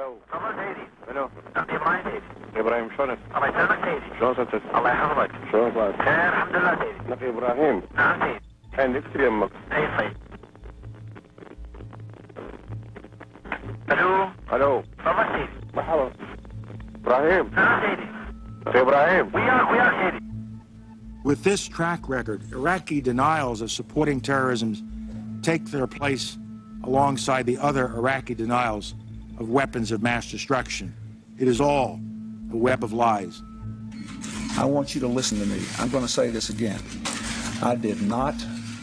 الو تفضل سيدي. الو ابراهيم سيدي. ابراهيم شلونك؟ الله يسلمك سيدي. شلون صرت؟ الله يحفظك. شلون صارت؟ خير الحمد لله سيدي. لك ابراهيم نعم سيدي. الحين اكتب يمك. اي طيب. الو الو تفضل سيدي. مرحبا ابراهيم. نعم سيدي. لك ابراهيم. وياك سيدي. With this track record, Iraqi denials of supporting terrorism take their place alongside the other Iraqi denials of weapons of mass destruction. It is all a web of lies. I want you to listen to me. I'm going to say this again. I did not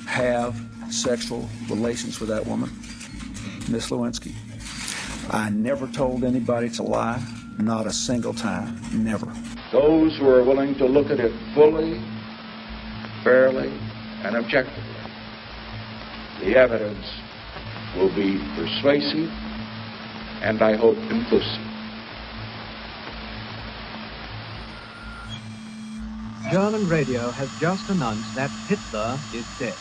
have sexual relations with that woman, Miss Lewinsky. I never told anybody to lie, not a single time, never. Those who are willing to look at it fully, fairly, and objectively, the evidence will be persuasive and, I hope, conclusive. German radio has just announced that Hitler is dead.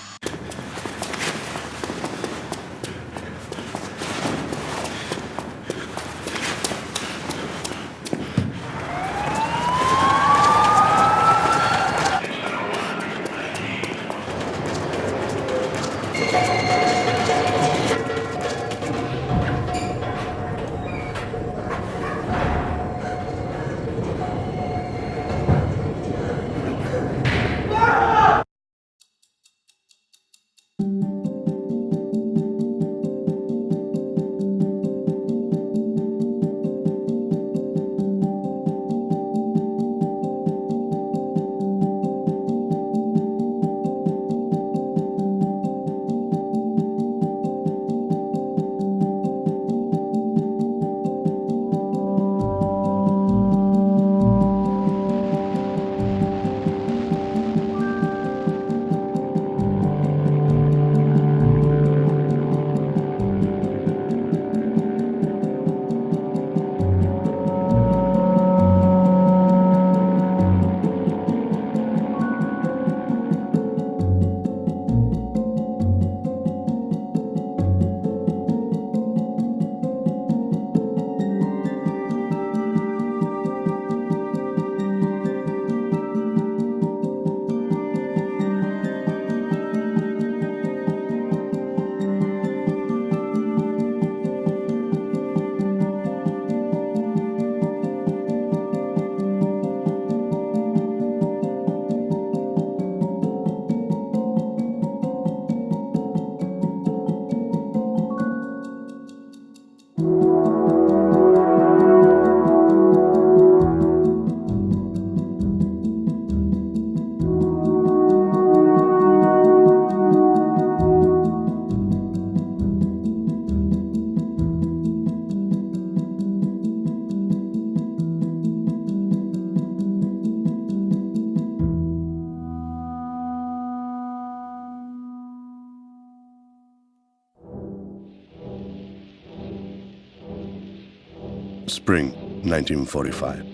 Spring 1945.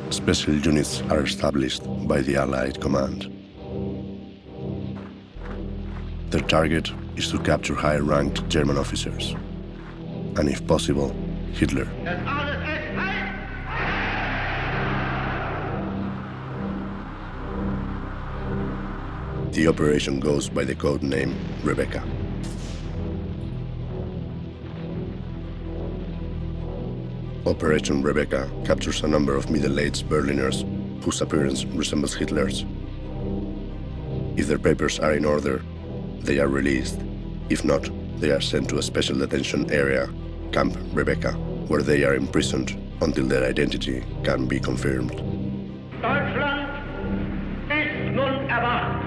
Special units are established by the Allied Command. Their target is to capture high-ranked German officers, and if possible, Hitler. The operation goes by the code name Rebecca. Operation Rebecca captures a number of middle-aged Berliners whose appearance resembles Hitler's. If their papers are in order, they are released. If not, they are sent to a special detention area, Camp Rebecca, where they are imprisoned until their identity can be confirmed. Deutschland ist nun erwacht.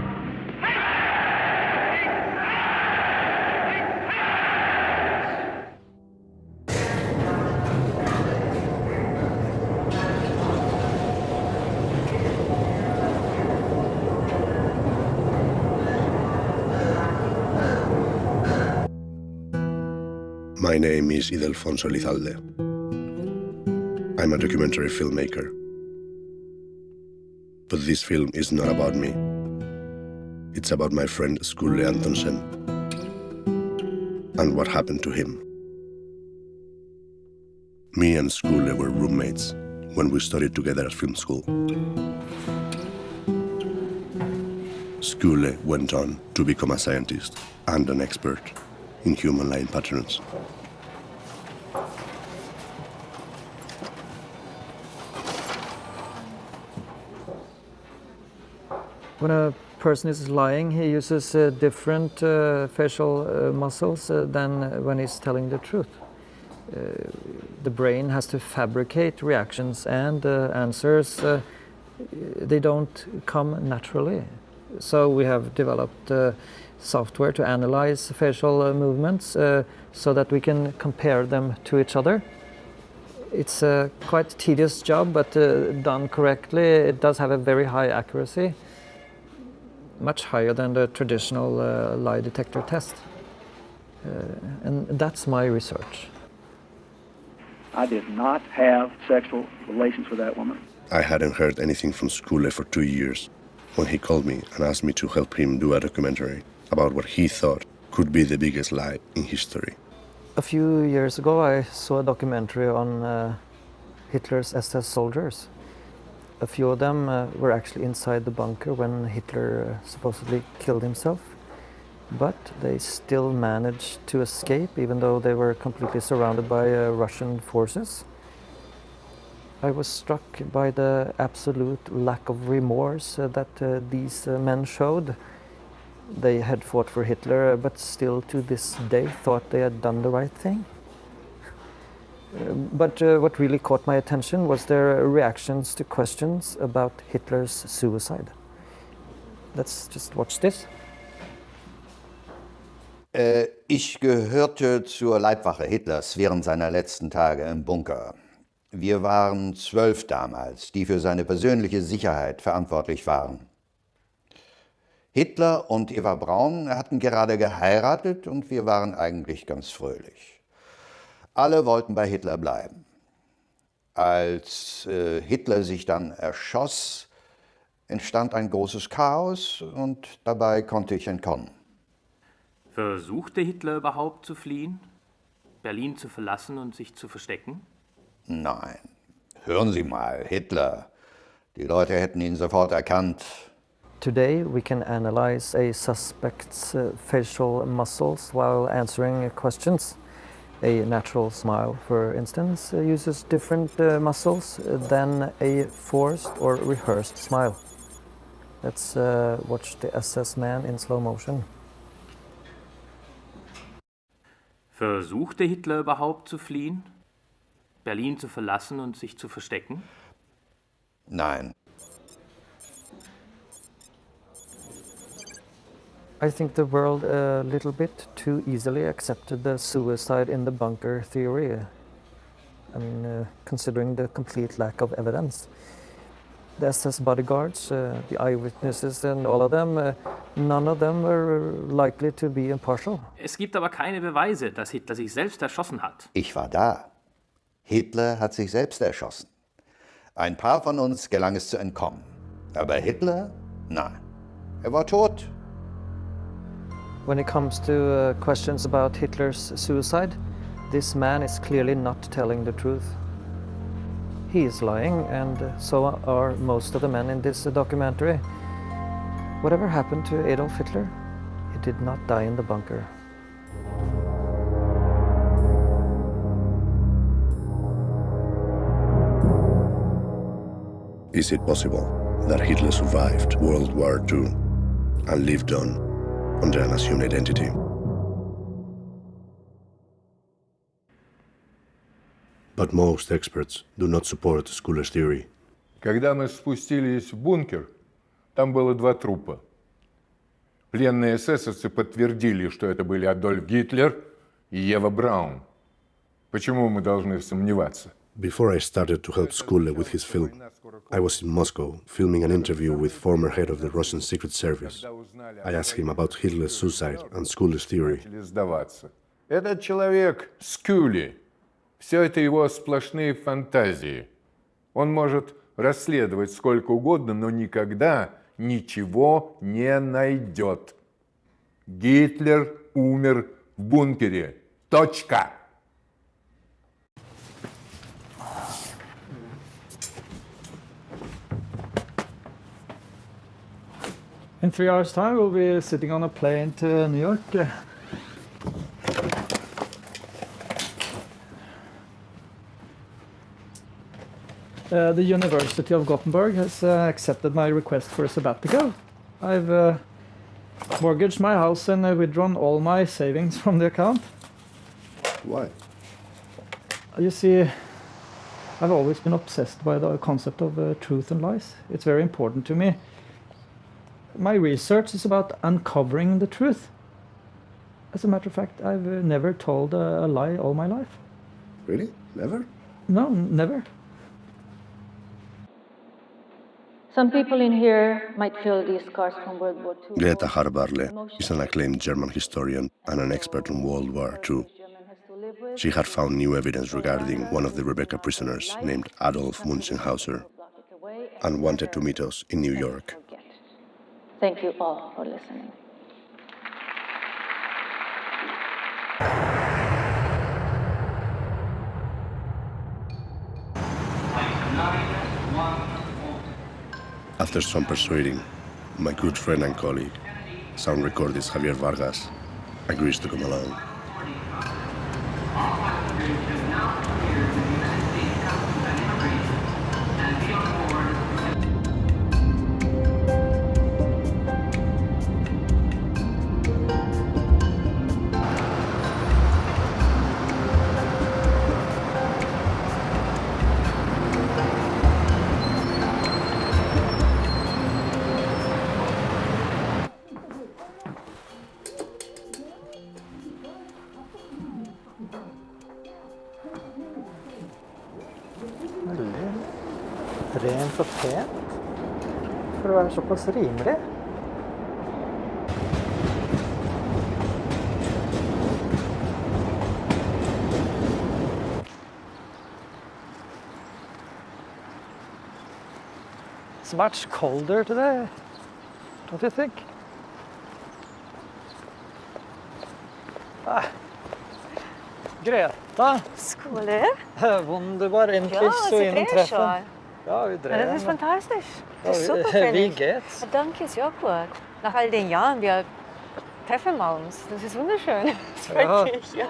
My name is Ildefonso Elizalde. I'm a documentary filmmaker. But this film is not about me. It's about my friend Skule-Geir Antonsen. and what happened to him. Me and Skule were roommates when we studied together at film school. Skule went on to become a scientist and an expert in human line patterns. When a person is lying, he uses different facial muscles than when he's telling the truth. The brain has to fabricate reactions and answers. They don't come naturally. So we have developed software to analyze facial movements so that we can compare them to each other. It's a quite tedious job, but done correctly, it does have a very high accuracy, much higher than the traditional lie detector test. And that's my research. I did not have sexual relations with that woman. I hadn't heard anything from Skule for 2 years when he called me and asked me to help him do a documentary about what he thought could be the biggest lie in history. A few years ago, I saw a documentary on Hitler's SS soldiers. A few of them were actually inside the bunker when Hitler supposedly killed himself. But they still managed to escape, even though they were completely surrounded by Russian forces. I was struck by the absolute lack of remorse that these men showed. They had fought for Hitler, but still to this day thought they had done the right thing. But what really caught my attention was their reactions to questions about Hitler's suicide. Let's just watch this. Ich gehörte zur Leibwache Hitlers während seiner letzten Tage im Bunker. Wir waren 12 damals, die für seine persönliche Sicherheit verantwortlich waren. Hitler und Eva Braun hatten gerade geheiratet und wir waren eigentlich ganz fröhlich. Alle wollten bei Hitler bleiben. Als Hitler sich dann erschoss, entstand ein großes Chaos und dabei konnte ich entkommen. Versuchte Hitler überhaupt zu fliehen? Berlin zu verlassen und sich zu verstecken? Nein. Hören Sie mal, Hitler. Die Leute hätten ihn sofort erkannt. Today we can analyze a suspect's facial muscles while answering questions. A natural smile, for instance, uses different muscles than a forced or rehearsed smile. Let's watch the SS man in slow motion. Versuchte Hitler überhaupt zu fliehen? Berlin zu verlassen und sich zu verstecken? Nein. I think the world a little bit too easily accepted the suicide in the bunker theory. I mean, considering the complete lack of evidence. The SS bodyguards, the eyewitnesses and all of them, none of them were likely to be impartial. Es gibt aber keine Beweise, dass Hitler sich selbst erschossen hat. Ich war da. Hitler hat sich selbst erschossen. Ein paar von uns gelang es zu entkommen. Aber Hitler? Nein. Er war tot. When it comes to questions about Hitler's suicide, this man is clearly not telling the truth. He is lying, and so are most of the men in this documentary. Whatever happened to Adolf Hitler, he did not die in the bunker. Is it possible that Hitler survived World War II and lived on under an assumed identity? But most experts do not support Skule's theory. Когда мы спустились в бункер, там было 2 трупа. Пленные эсэсовцы подтвердили, что это были Адольф Гитлер и Ева Браун. Почему мы должны сомневаться? Before I started to help Skule with his film, I was in Moscow filming an interview with former head of the Russian Secret Service. I asked him about Hitler's suicide and Skule's theory. Этот человек Skule. Все это его сплошные фантазии. Он может расследовать сколько угодно, но никогда ничего не найдет. Гитлер умер в бункере. Точка. In 3 hours' time, we'll be sitting on a plane to New York. The University of Gothenburg has accepted my request for a sabbatical. I've mortgaged my house and withdrawn all my savings from the account. Why? You see, I've always been obsessed by the concept of truth and lies. It's very important to me. My research is about uncovering the truth. As a matter of fact, I've never told a lie all my life. Really? Never? No, never. Some people in here might feel these scars from World War II. Greta Harbarle is an acclaimed German historian and an expert on World War II. She had found new evidence regarding one of the Rebecca prisoners named Adolf Munzenhauser and wanted to meet us in New York. Thank you all for listening. After some persuading, my good friend and colleague, sound recordist Javier Vargas, agrees to come along. Rent og pent for å være såpass rimelig. It's much colder today, don't you think? Greta! Skule! Wunderbar, endlich ja, so in Treffen. Ja, das ist fantastisch. Das ist super, wie finde ich. geht's? Danke, ist ja gut. Nach all den Jahren, wir treffen wir uns. Das ist wunderschön. Das freut mich, ja.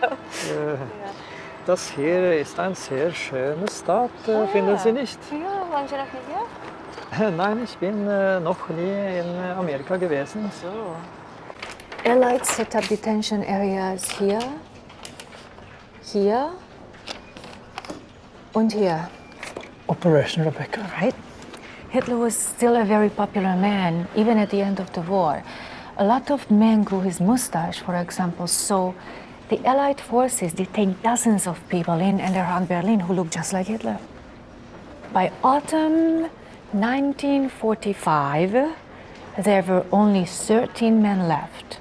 Das hier ist ein sehr schönes Stadt, finden Sie nicht? Ja, waren Sie noch nicht hier? Nein, ich bin noch nie in Amerika gewesen. So. Allied set up detention areas here, here und hier. Operation Rebecca. Right. Hitler was still a very popular man, even at the end of the war. A lot of men grew his mustache, for example, so the Allied forces detained dozens of people in and around Berlin who looked just like Hitler. By autumn 1945, there were only 13 men left.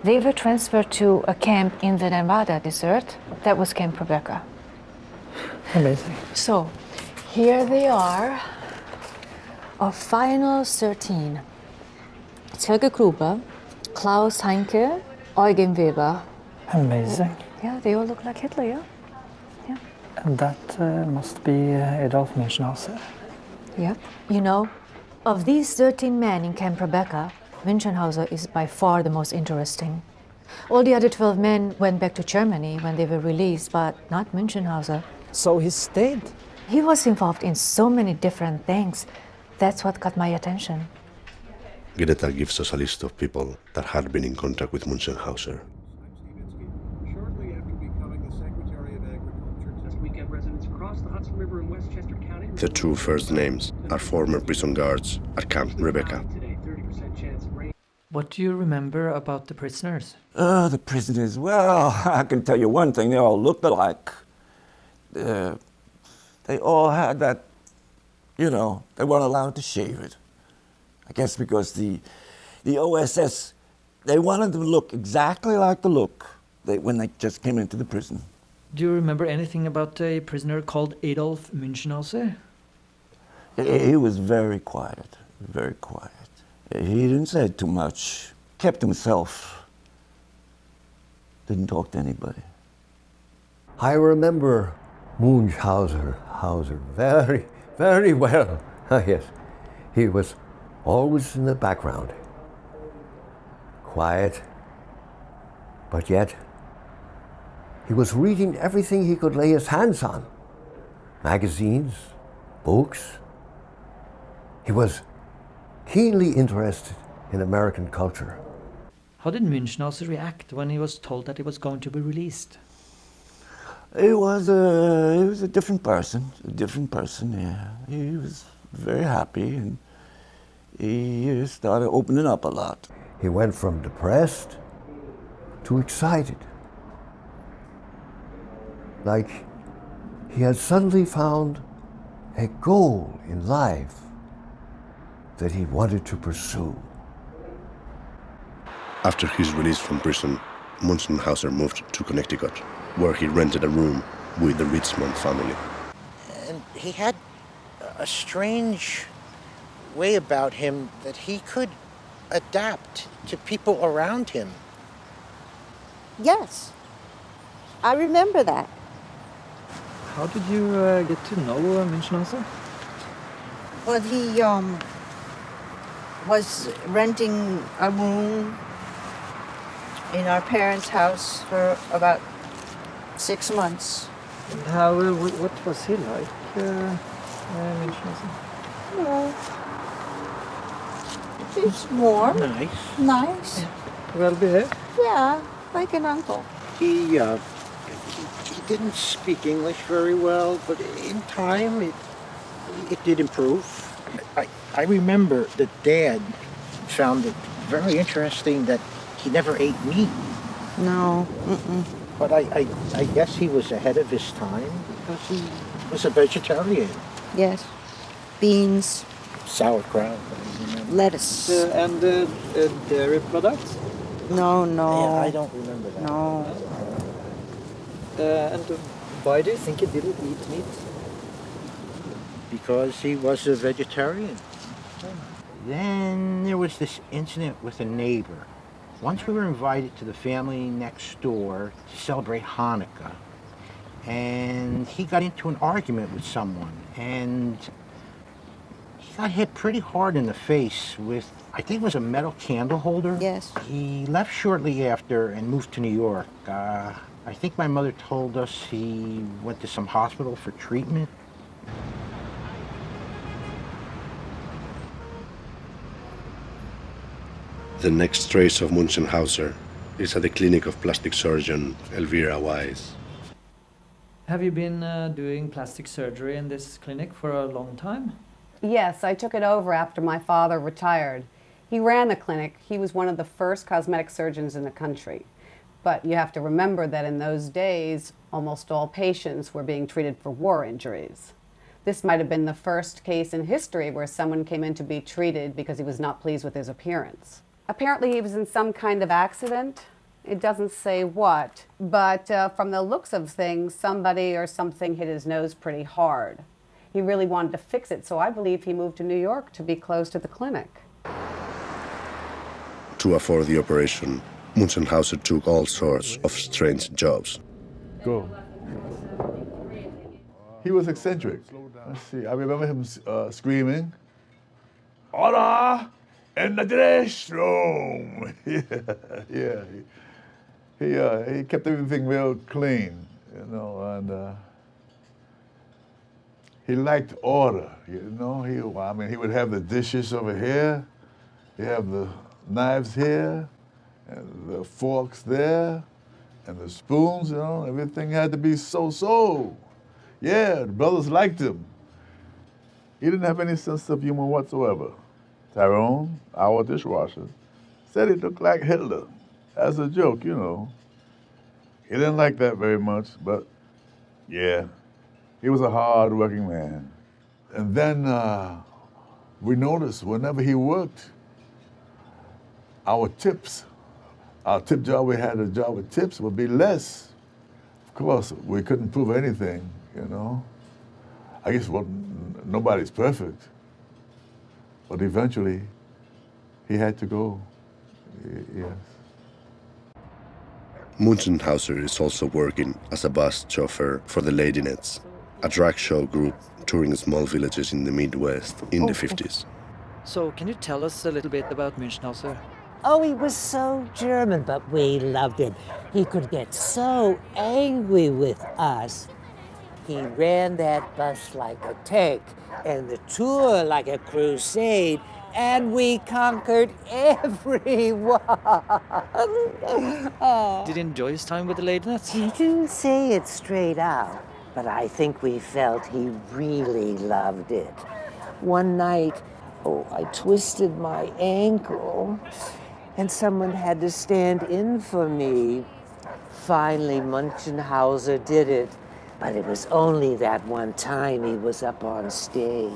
They were transferred to a camp in the Nevada desert. That was Camp Rebecca. Amazing. So, here they are, our final 13. Serge Gruber, Klaus Heinke, Eugen Weber. Amazing. Yeah, they all look like Hitler, yeah? Yeah. And that must be Adolf Münchenhauser. Yeah. You know, of these 13 men in Camp Rebecca, Münchenhauser is by far the most interesting. All the other 12 men went back to Germany when they were released, but not Münchenhauser. So he stayed? He was involved in so many different things. That's what got my attention. Greta gives us a list of people that had been in contact with Münchenhauser. The two first names are former prison guards at Camp Rebecca. What do you remember about the prisoners? The prisoners, well, I can tell you one thing, they all looked alike. They all had that, you know, they weren't allowed to shave it. I guess because the OSS, they wanted them to look exactly like the look when they just came into the prison. Do you remember anything about a prisoner called Adolf Münchenhauser? He was very quiet, very quiet. He didn't say too much, kept himself. Didn't talk to anybody. I remember Munchausen very, very well. Yes, he was always in the background. Quiet, but yet he was reading everything he could lay his hands on. Magazines, books. He was keenly interested in American culture. How did Munchausen react when he was told that he was going to be released? He was a different person, yeah. He was very happy, and he started opening up a lot. He went from depressed to excited. Like he had suddenly found a goal in life that he wanted to pursue. After his release from prison, Munchausen moved to Connecticut, where he rented a room with the Richmond family. And he had a strange way about him that he could adapt to people around him. Yes, I remember that. How did you get to know Munchausen? Well, he was renting a room in our parents' house for about 6 months. And how? What was he like, Munchausen? Well, he's warm. Nice. Nice. Yeah. Well behaved? Yeah, like an uncle. He didn't speak English very well, but in time it did improve. I remember that Dad found it very interesting that he never ate meat. No. Mm-mm. But I guess he was ahead of his time because he was a vegetarian. Yes. Beans. Sauerkraut. Lettuce. And dairy products? No. Yeah, I don't remember that. No. And why do you think he didn't eat meat? Because he was a vegetarian. Then there was this incident with a neighbor. Once we were invited to the family next door to celebrate Hanukkah, and he got into an argument with someone, and he got hit pretty hard in the face with, I think it was a metal candle holder. Yes. He left shortly after and moved to New York. I think my mother told us he went to some hospital for treatment. The next trace of Munchausen is at the clinic of plastic surgeon Elvira Wise. Have you been doing plastic surgery in this clinic for a long time? Yes, I took it over after my father retired. He ran the clinic. He was one of the first cosmetic surgeons in the country. But you have to remember that in those days, almost all patients were being treated for war injuries. This might have been the first case in history where someone came in to be treated because he was not pleased with his appearance. Apparently he was in some kind of accident. It doesn't say what, but from the looks of things, somebody or something hit his nose pretty hard. He really wanted to fix it, so I believe he moved to New York to be close to the clinic. To afford the operation, Munchausen took all sorts of strange jobs. Go. He was eccentric. Let's see, I remember him screaming, "Order in the dress room!" He kept everything real clean, you know, and he liked order, you know. He would have the dishes over here, he'd have the knives here, and the forks there, and the spoons, you know, everything had to be so. Yeah, the brothers liked him. He didn't have any sense of humor whatsoever. Tyrone, our dishwasher, said he looked like Hitler, as a joke, you know. He didn't like that very much, but yeah, he was a hard-working man. And then we noticed whenever he worked, our tip job, we had a job with tips, would be less. Of course, we couldn't prove anything, you know. I guess nobody's perfect. But eventually, he had to go, yes. Munzenhauser is also working as a bus chauffeur for the Ladynets, a drag show group touring small villages in the Midwest in the 50s. So, can you tell us a little bit about Munzenhauser? Oh, he was so German, but we loved it. He could get so angry with us. He ran that bus like a tank and the tour like a crusade, and we conquered everyone. Oh. Did he enjoy his time with the Ladynets? He didn't say it straight out, but I think we felt he really loved it. One night, I twisted my ankle, and someone had to stand in for me. Finally, Munzenhauser did it, but it was only that one time he was up on stage.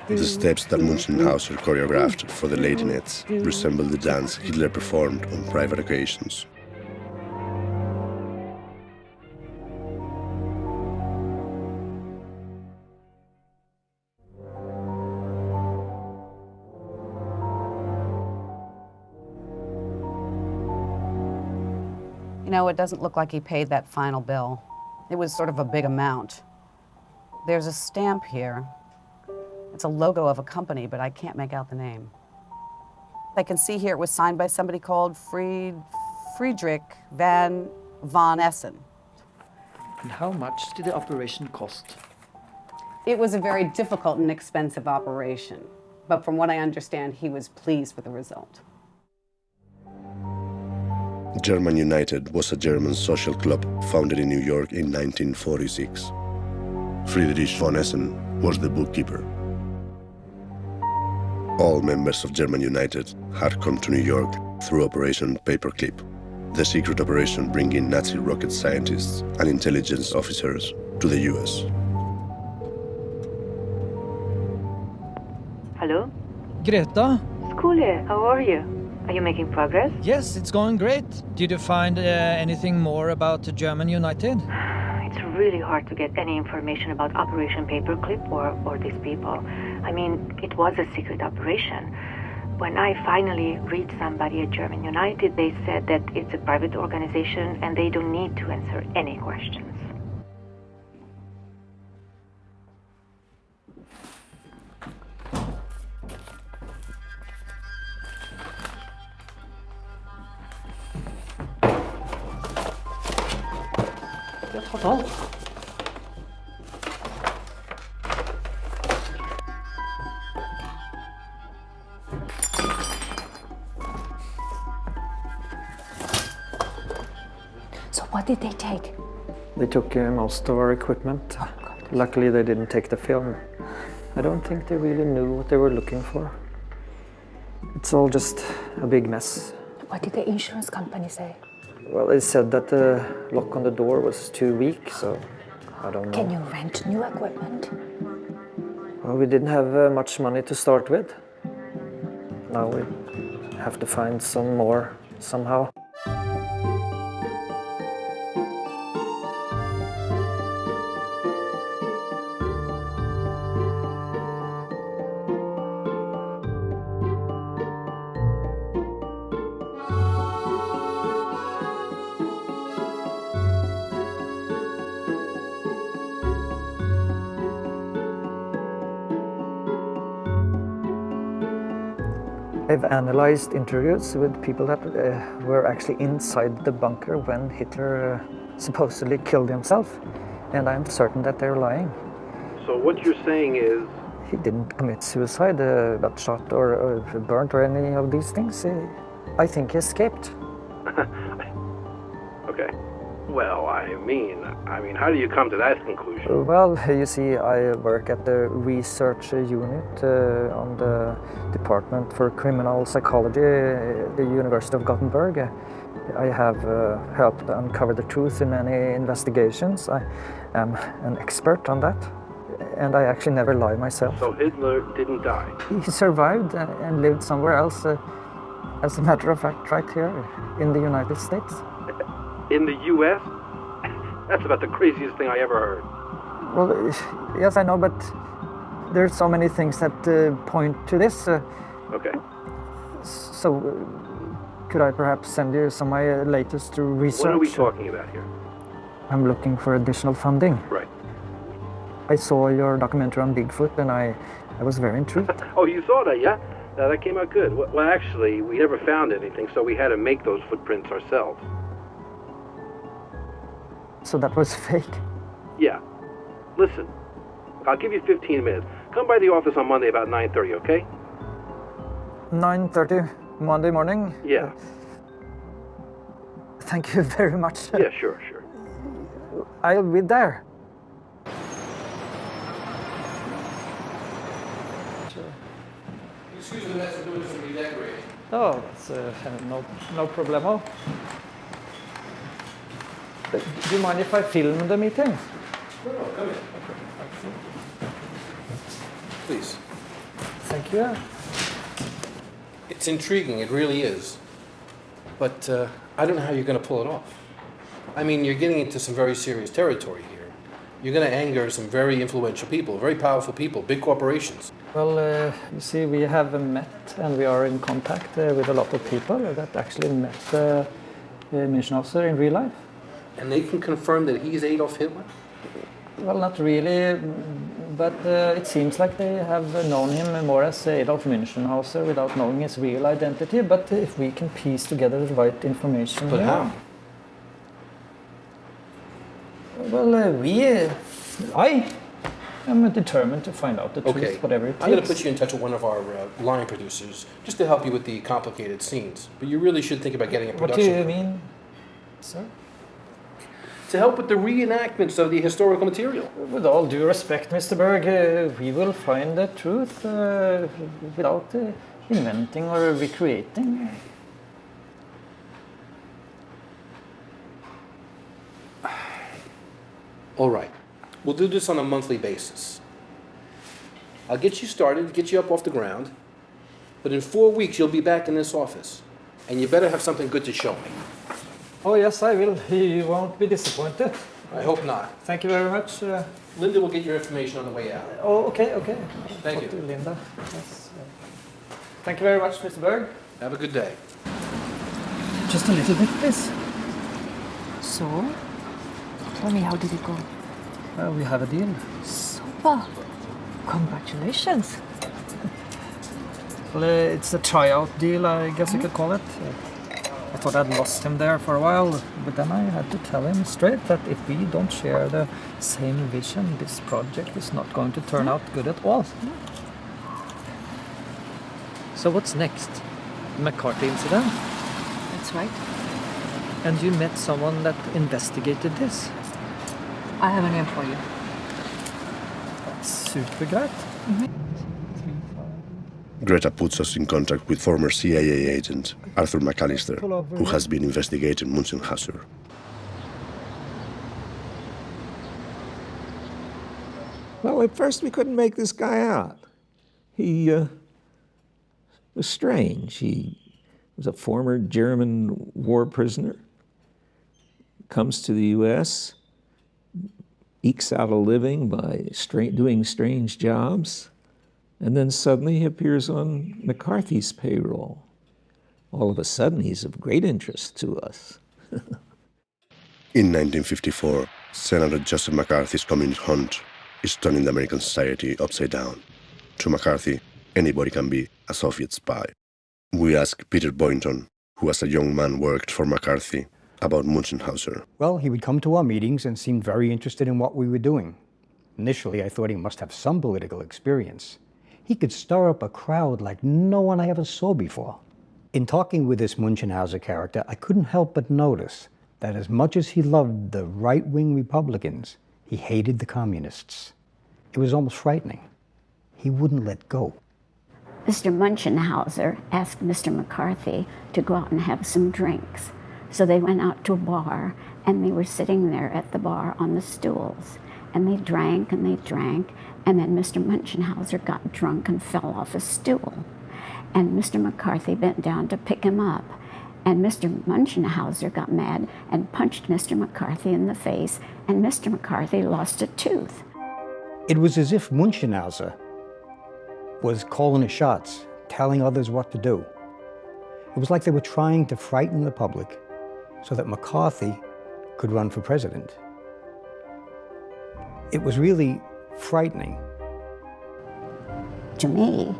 The steps that Munzenhauser choreographed for the Ladynets resemble the dance Hitler performed on private occasions. You know, it doesn't look like he paid that final bill. It was sort of a big amount. There's a stamp here. It's a logo of a company, but I can't make out the name. I can see here it was signed by somebody called Friedrich von Essen. And how much did the operation cost? It was a very difficult and expensive operation, but from what I understand, he was pleased with the result. German United was a German social club founded in New York in 1946. Friedrich von Essen was the bookkeeper. All members of German United had come to New York through Operation Paperclip, the secret operation bringing Nazi rocket scientists and intelligence officers to the US. Hello? Greta? Skule, how are you? Are you making progress? Yes, it's going great. Did you find anything more about German United? It's really hard to get any information about Operation Paperclip or these people. I mean, it was a secret operation. When I finally reached somebody at German United, they said that it's a private organization and they don't need to answer any questions. So what did they take? They took most of our equipment. Luckily, they didn't take the film. I don't think they really knew what they were looking for. It's all just a big mess. What did the insurance company say? Well, they said that the lock on the door was too weak, so I don't know. Can you rent new equipment? Well, we didn't have much money to start with. Now we have to find some more somehow. I've analyzed interviews with people that were actually inside the bunker when Hitler supposedly killed himself, and I'm certain that they're lying. So what you're saying is... He didn't commit suicide, got shot or burnt or any of these things. I think he escaped. Okay. Well, I mean, how do you come to that conclusion? Well, you see, I work at the research unit on the Department for Criminal Psychology at the University of Gothenburg. I have helped uncover the truth in many investigations. I am an expert on that, and I actually never lie myself. So Hitler didn't die? He survived and lived somewhere else, as a matter of fact, right here in the United States. In the U.S.? That's about the craziest thing I ever heard. Well, yes, I know, but there's so many things that point to this. Okay. So, could I perhaps send you some of my latest research? What are we talking about here? I'm looking for additional funding. Right. I saw your documentary on Bigfoot and I was very intrigued. Oh, you saw that, yeah? That came out good. Well, actually, we never found anything, so we had to make those footprints ourselves. So that was fake? Yeah. Listen, I'll give you 15 minutes. Come by the office on Monday about 9:30, okay? 9:30 Monday morning? Yeah. Thank you very much. Yeah, sure. I'll be there. Excuse me, that's doing some redecorating. Oh, it's no problemo. Do you mind if I film the meeting? No, come in. Please. Thank you. It's intriguing, it really is. But I don't know how you're going to pull it off. I mean, you're getting into some very serious territory here. You're going to anger some very influential people, very powerful people, big corporations. Well, you see, we have met and we are in contact with a lot of people that actually met Münchenhauser in real life. And they can confirm that he's Adolf Hitler? Well, not really, but it seems like they have known him more as Adolf Münchenhauser without knowing his real identity. But if we can piece together the right information... But how? Well, I am determined to find out the truth, whatever it takes. I'm going to put you in touch with one of our line producers, just to help you with the complicated scenes. But you really should think about getting a production. What do you mean, sir? To help with the reenactments of the historical material. With all due respect, Mr. Berg, we will find the truth without inventing or recreating. All right. We'll do this on a monthly basis. I'll get you started, get you up off the ground, but in 4 weeks you'll be back in this office, and you better have something good to show me. Oh, yes, I will. You won't be disappointed. I hope not. Thank you very much. Linda will get your information on the way out. Oh, okay. Thank you. To Linda. Yes. Thank you very much, Mr. Berg. Have a good day. Just a little bit, please. So, tell me, how did it go? Well, we have a deal. Super. Congratulations. Well, it's a tryout deal, I guess you could call it. I thought I'd lost him there for a while, but then I had to tell him straight that if we don't share the same vision, this project is not going to turn out good at all. So what's next? The McCarthy incident? That's right. And you met someone that investigated this? I have a name for you. That's super great. Greta puts us in contact with former CIA agent Arthur McAllister, who has been investigating Münchenhauser. Well, at first we couldn't make this guy out. He was strange. He was a former German war prisoner, comes to the U.S., ekes out a living by doing strange jobs, and then suddenly he appears on McCarthy's payroll. All of a sudden, he's of great interest to us. In 1954, Senator Joseph McCarthy's communist hunt is turning the American society upside down. To McCarthy, anybody can be a Soviet spy. We ask Peter Boynton, who as a young man worked for McCarthy, about Münchenhauser. Well, he would come to our meetings and seemed very interested in what we were doing. Initially, I thought he must have some political experience. He could stir up a crowd like no one I ever saw before. In talking with this Münchenhauser character, I couldn't help but notice that as much as he loved the right-wing Republicans, he hated the communists. It was almost frightening. He wouldn't let go. Mr. Münchenhauser asked Mr. McCarthy to go out and have some drinks. So they went out to a bar, and they were sitting there at the bar on the stools. And they drank, and then Mr. Münchenhauser got drunk and fell off a stool. And Mr. McCarthy bent down to pick him up. And Mr. Munchenhauser got mad and punched Mr. McCarthy in the face, and Mr. McCarthy lost a tooth. It was as if Munchenhauser was calling the shots, telling others what to do. It was like they were trying to frighten the public so that McCarthy could run for president. It was really frightening. To me,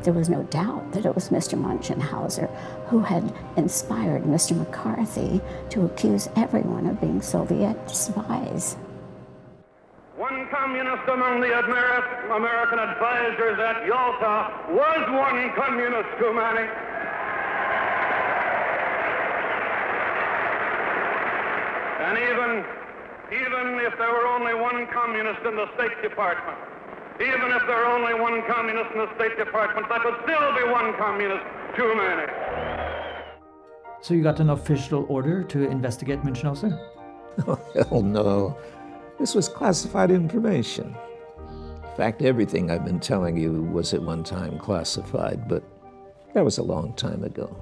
there was no doubt that it was Mr. Munchenhauser who had inspired Mr. McCarthy to accuse everyone of being Soviet spies. One communist among the American advisors at Yalta was one communist too many. And even if there were only one communist in the State Department, even if there were only one communist in the State Department, that would still be one communist too many. So you got an official order to investigate Munchenhauser? Oh, hell no. This was classified information. In fact, everything I've been telling you was at one time classified, but that was a long time ago.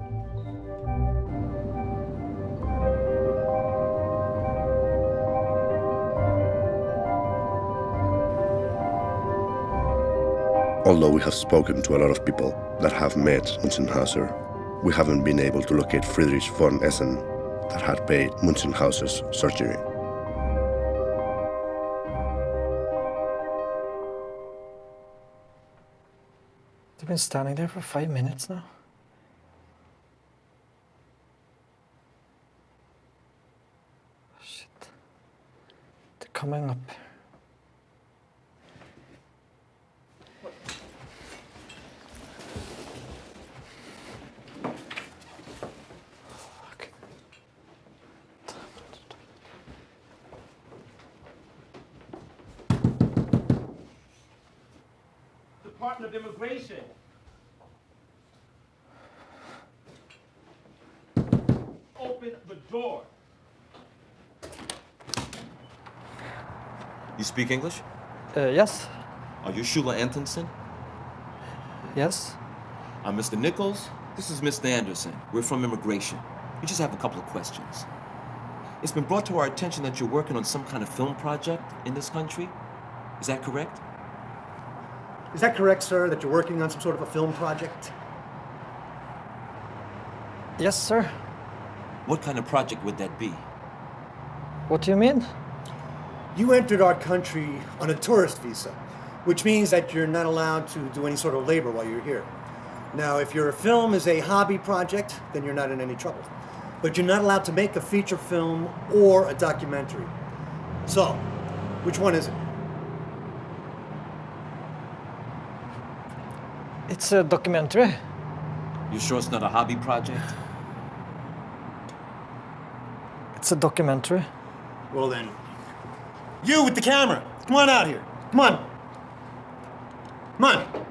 Although we have spoken to a lot of people that have met Munchenhauser, we haven't been able to locate Friedrich von Essen that had paid Munchenhauser's surgery. They've been standing there for 5 minutes now. Shit. They're coming up. Department of Immigration. Open the door. You speak English? Yes. Are you Skule-Geir Antonsen? Yes. I'm Mr. Nichols. This is Mr. Anderson. We're from Immigration. We just have a couple of questions. It's been brought to our attention that you're working on some kind of film project in this country. Is that correct? Is that correct, sir, that you're working on some sort of a film project? Yes, sir. What kind of project would that be? What do you mean? You entered our country on a tourist visa, which means that you're not allowed to do any sort of labor while you're here. Now, if your film is a hobby project, then you're not in any trouble. But you're not allowed to make a feature film or a documentary. So, which one is it? It's a documentary. You sure it's not a hobby project? It's a documentary. Well then, you with the camera, come on out here. Come on. Come on.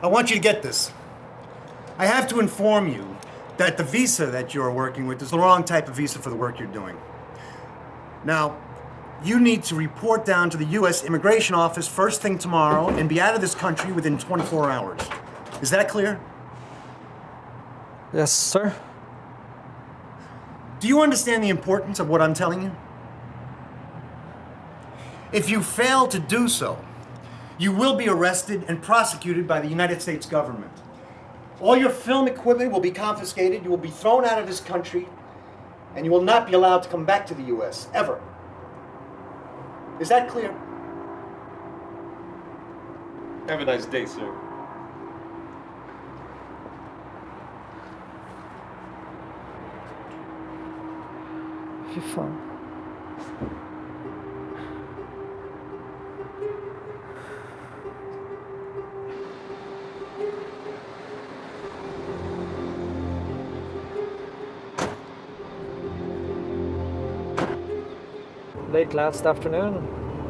I want you to get this. I have to inform you that the visa that you're working with is the wrong type of visa for the work you're doing. Now, you need to report down to the U.S. Immigration Office first thing tomorrow and be out of this country within 24 hours. Is that clear? Yes, sir. Do you understand the importance of what I'm telling you? If you fail to do so, you will be arrested and prosecuted by the United States government. All your film equipment will be confiscated, you will be thrown out of this country, and you will not be allowed to come back to the U.S., ever. Is that clear? Have a nice day, sir. Fy fan. Late last afternoon,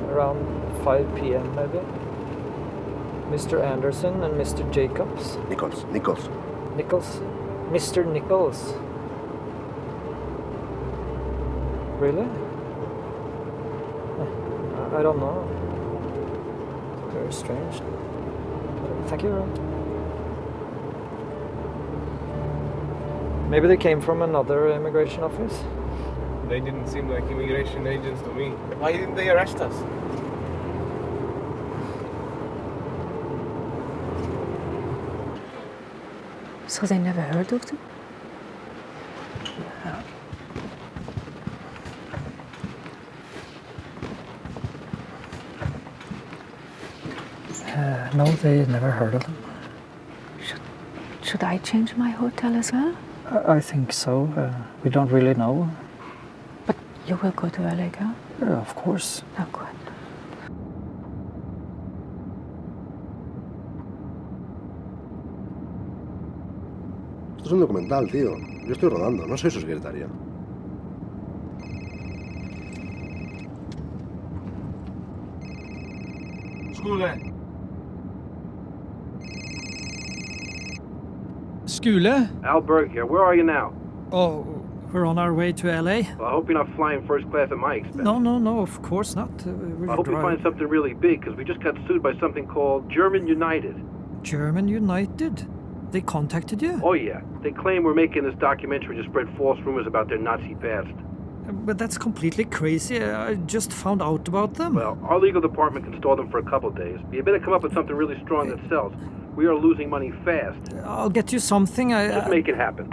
around 5 p.m. maybe, Mr. Anderson and Mr. Jacobs. Nichols. Nichols? Mr. Nichols. Really? I don't know. Very strange. Thank you. Maybe they came from another immigration office. They didn't seem like immigration agents to me. Why didn't they arrest us? So they never heard of them? No, they never heard of them. Should I change my hotel as well? I think so. We don't really know. But you will go to LA, girl? Of course. Oh, good. Esto es un documental, tío. Yo estoy rodando, no soy su secretaria. Skule? Al Berg here. Where are you now? Oh, we're on our way to LA. Well, I hope you're not flying first class at my expense. No, of course not. I hope you find something really big, because we just got sued by something called German United. German United? They contacted you? Oh, yeah. They claim we're making this documentary to spread false rumors about their Nazi past. But that's completely crazy. I just found out about them. Well, our legal department can store them for a couple of days. You better come up with something really strong that sells. We are losing money fast. I'll get you something. Just make it happen.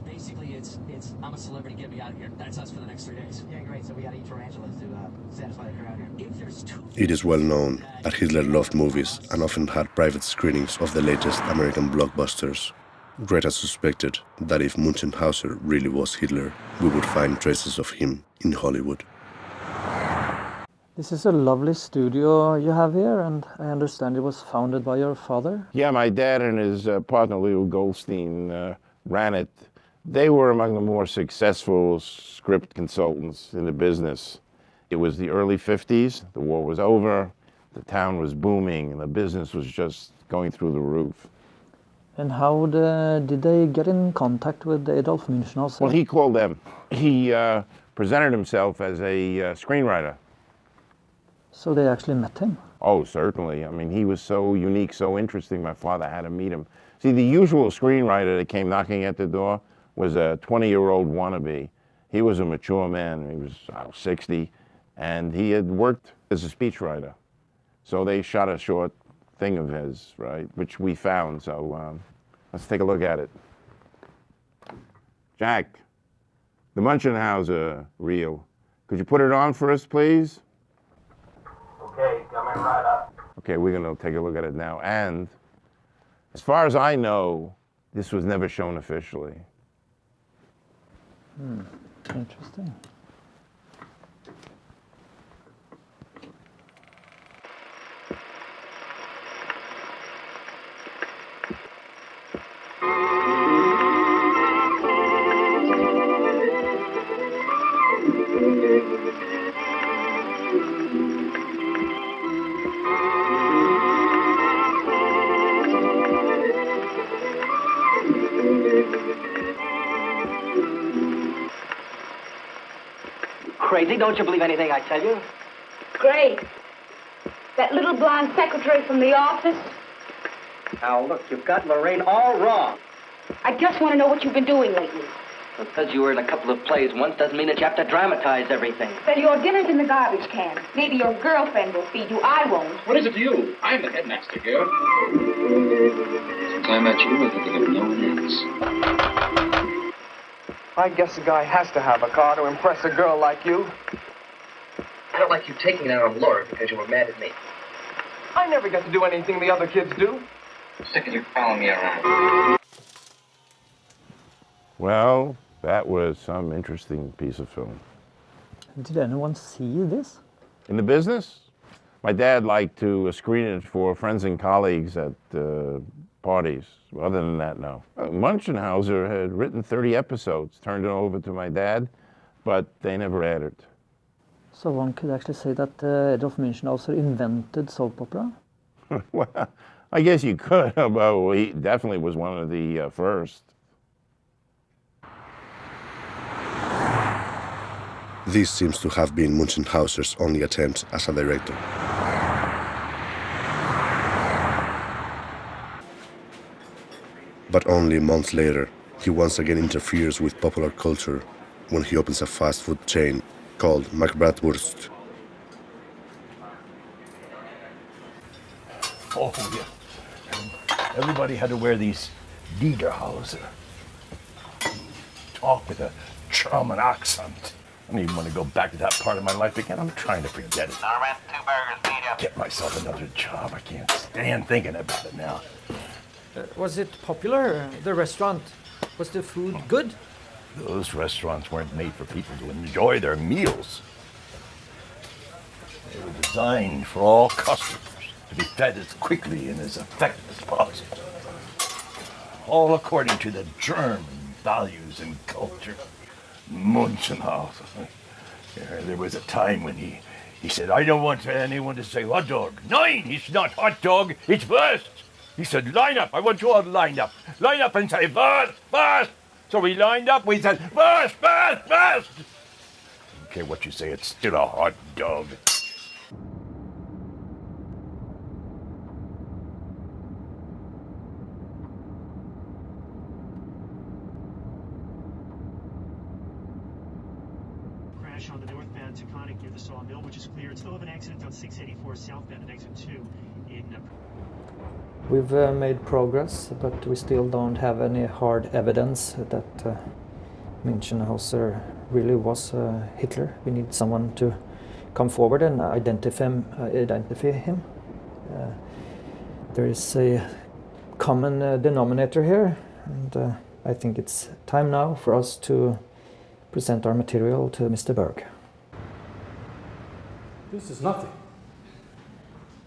Basically, it's I'm a celebrity, get me out of here. That's us for the next 3 days. Yeah, great. So we gotta eat tarantulas to satisfy the crowd here. If there's two... It is well known that Hitler loved movies and often had private screenings of the latest American blockbusters. Greta suspected that if Munchausen really was Hitler, we would find traces of him in Hollywood. This is a lovely studio you have here, and I understand it was founded by your father? Yeah, my dad and his partner Leo Goldstein ran it. They were among the more successful script consultants in the business. It was the early 50s, the war was over, the town was booming, and the business was just going through the roof. And how did they get in contact with Adolf Munchausen? Well, he called them. He presented himself as a screenwriter. So they actually met him? Oh, certainly. I mean, he was so unique, so interesting, my father had to meet him. See, the usual screenwriter that came knocking at the door was a 20-year-old wannabe. He was a mature man. He was 60, and he had worked as a speechwriter. So they shot a short thing of his, right, which we found. So let's take a look at it. Jack, the Munchausen reel. Could you put it on for us, please? Okay, coming right up. Okay, we're going to take a look at it now. And as far as I know, this was never shown officially. Interesting. Crazy, don't you believe anything I tell you? Great. That little blonde secretary from the office. Now, look, you've got Lorraine all wrong. I just want to know what you've been doing lately. Because you were in a couple of plays once doesn't mean that you have to dramatize everything. Well, your dinner's in the garbage can. Maybe your girlfriend will feed you. I won't. What is it to you? I'm the headmaster, girl. Since I met you, I can think of no one else. I guess a guy has to have a car to impress a girl like you. I don't like you taking it out on Laura because you were mad at me. I never get to do anything the other kids do. I'm sick of you following me around. Well, that was some interesting piece of film. Did anyone see this? In the business? My dad liked to screen it for friends and colleagues at parties. Other than that, no. Munchausen had written 30 episodes, turned it over to my dad, but they never aired it. So one could actually say that Adolf Munchausen invented soap opera? Well, I guess you could, but he definitely was one of the first. This seems to have been Munchausen's only attempt as a director. But only months later, he once again interferes with popular culture when he opens a fast food chain called McBratwurst. Oh, yeah. Everybody had to wear these Lederhosen. Talk with a German accent. I don't even want to go back to that part of my life again. I'm trying to forget it. I'll rent 2 burgers, medium. Get myself another job. I can't stand thinking about it now. Was it popular, the restaurant? Was the food good? Those restaurants weren't made for people to enjoy their meals. They were designed for all customers to be fed as quickly and as effective as possible. All according to the German values and culture. Munchenhaus. There was a time when he said, I don't want anyone to say hot dog. Nein, it's not hot dog, it's Wurst. He said, line up, I want you all lined up. Line up and say, Wurst, Wurst. So we lined up, we said, Wurst, Wurst, Wurst. I don't care what you say, it's still a hot dog. On the northbound Taconic near the Sawmill, which is clear. It's still have an accident on 684 southbound at exit 2 in... We've made progress, but we still don't have any hard evidence that Münchenhauser really was Hitler. We need someone to come forward and identify him. There is a common denominator here, and I think it's time now for us to present our material to Mr. Berg. This is nothing.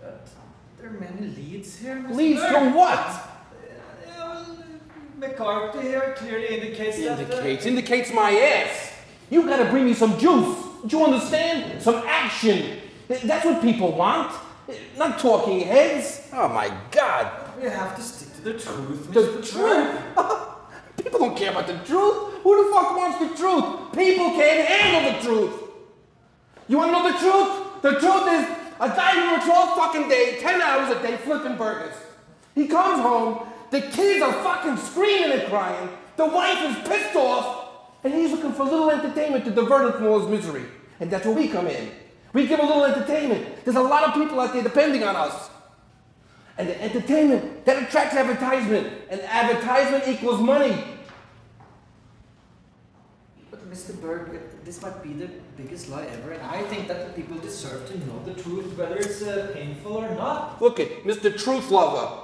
There are many leads here, Mr. Leads Berg. from what? McCarthy here clearly indicates that... Indicates my ass. You gotta bring me some juice. Do you understand? Some action. That's what people want. Not talking heads. Oh my God. We have to stick to the truth, The Mr. truth? People don't care about the truth. Who the fuck wants the truth? People can't handle the truth. You wanna know the truth? The truth is, a guy who works all fucking day, 10 hours a day, flipping burgers. He comes home, the kids are fucking screaming and crying, the wife is pissed off, and he's looking for a little entertainment to divert him from all his misery. And that's where we come in. We give a little entertainment. There's a lot of people out there depending on us. And the entertainment, that attracts advertisement. And advertisement equals money. But Mr. Berg, this might be the biggest lie ever, and I think that the people deserve to know the truth, whether it's painful or not. Look at Mr. Truth Lover.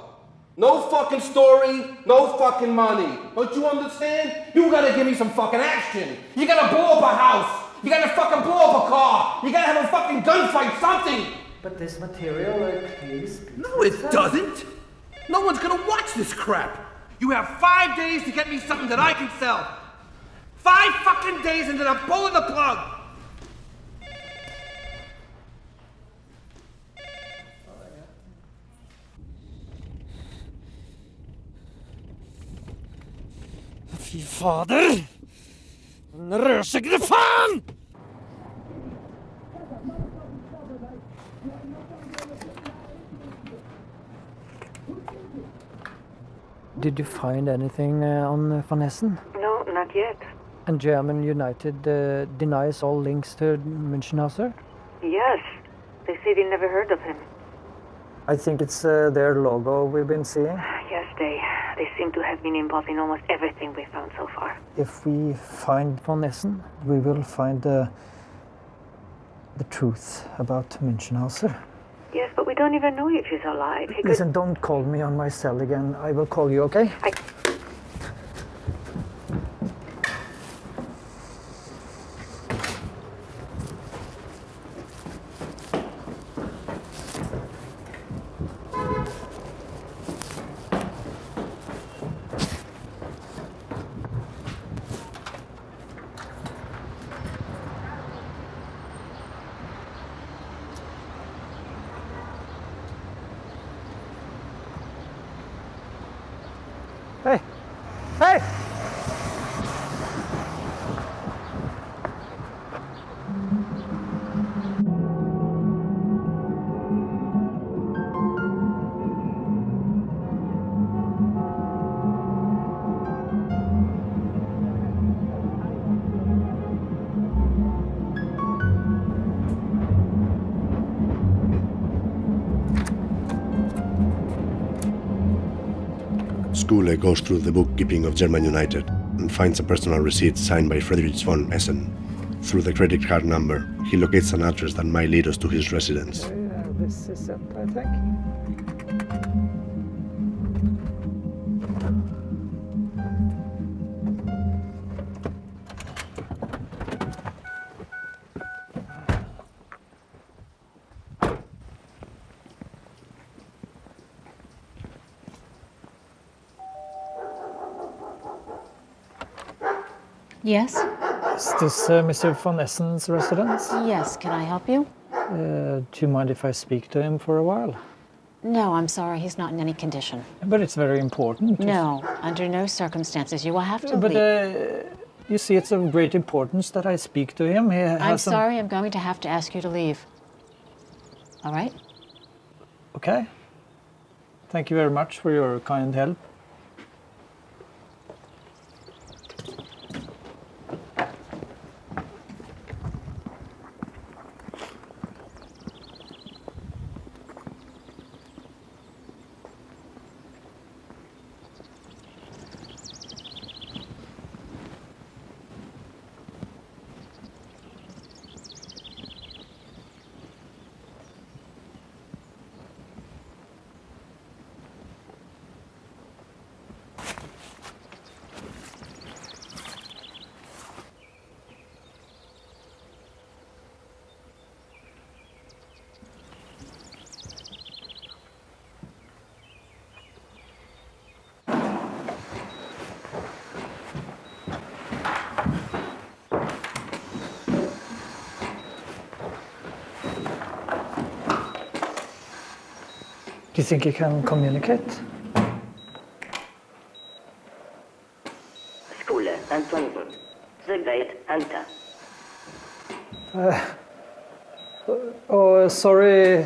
No fucking story, no fucking money. Don't you understand? You gotta give me some fucking action. You gotta blow up a house. You gotta fucking blow up a car. You gotta have a fucking gunfight, something. But this material clearly speaks. No, it doesn't. No one's gonna watch this crap. You have 5 days to get me something that I can sell. 5 fucking days and then I'm pulling the plug. Fy fader! Den rødskjeggede faen! Did you find anything on Van Essen? No, not yet. And German United denies all links to Münchenhauser? Yes. They say they never heard of him. I think it's their logo we've been seeing. Yes, they seem to have been involved in almost everything we found so far. If we find Van Essen, we will find the truth about Münchenhauser. Yes, but we don't even know if he's alive. He Listen, don't call me on my cell again. I will call you, okay? Hey, Skule goes through the bookkeeping of German United and finds a personal receipt signed by Friedrich von Essen. Through the credit card number, he locates an address that might lead us to his residence. Yeah, this is it, I think. Yes? Is this Mr. von Essen's residence? Yes, can I help you? Do you mind if I speak to him for a while? No, I'm sorry, he's not in any condition. But it's very important. No, under no circumstances. You will have to But leave. you see, it's of great importance that I speak to him. I'm sorry, I'm going to have to ask you to leave. All right? Okay. Thank you very much for your kind help. Do you think you can communicate? Skule-Geir Antonsen, the great hunter. Sorry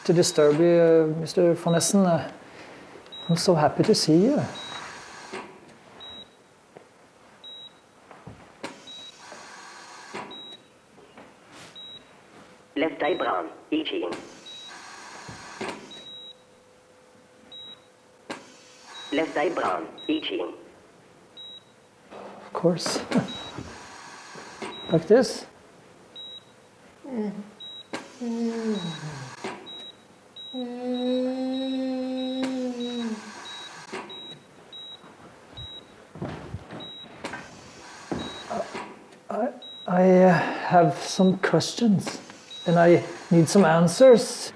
to disturb you, Mr. von Essen. I'm so happy to see you. Left eye brown, itching. Left eye brown, itching. Of course. Like this? I have some questions, and I need some answers.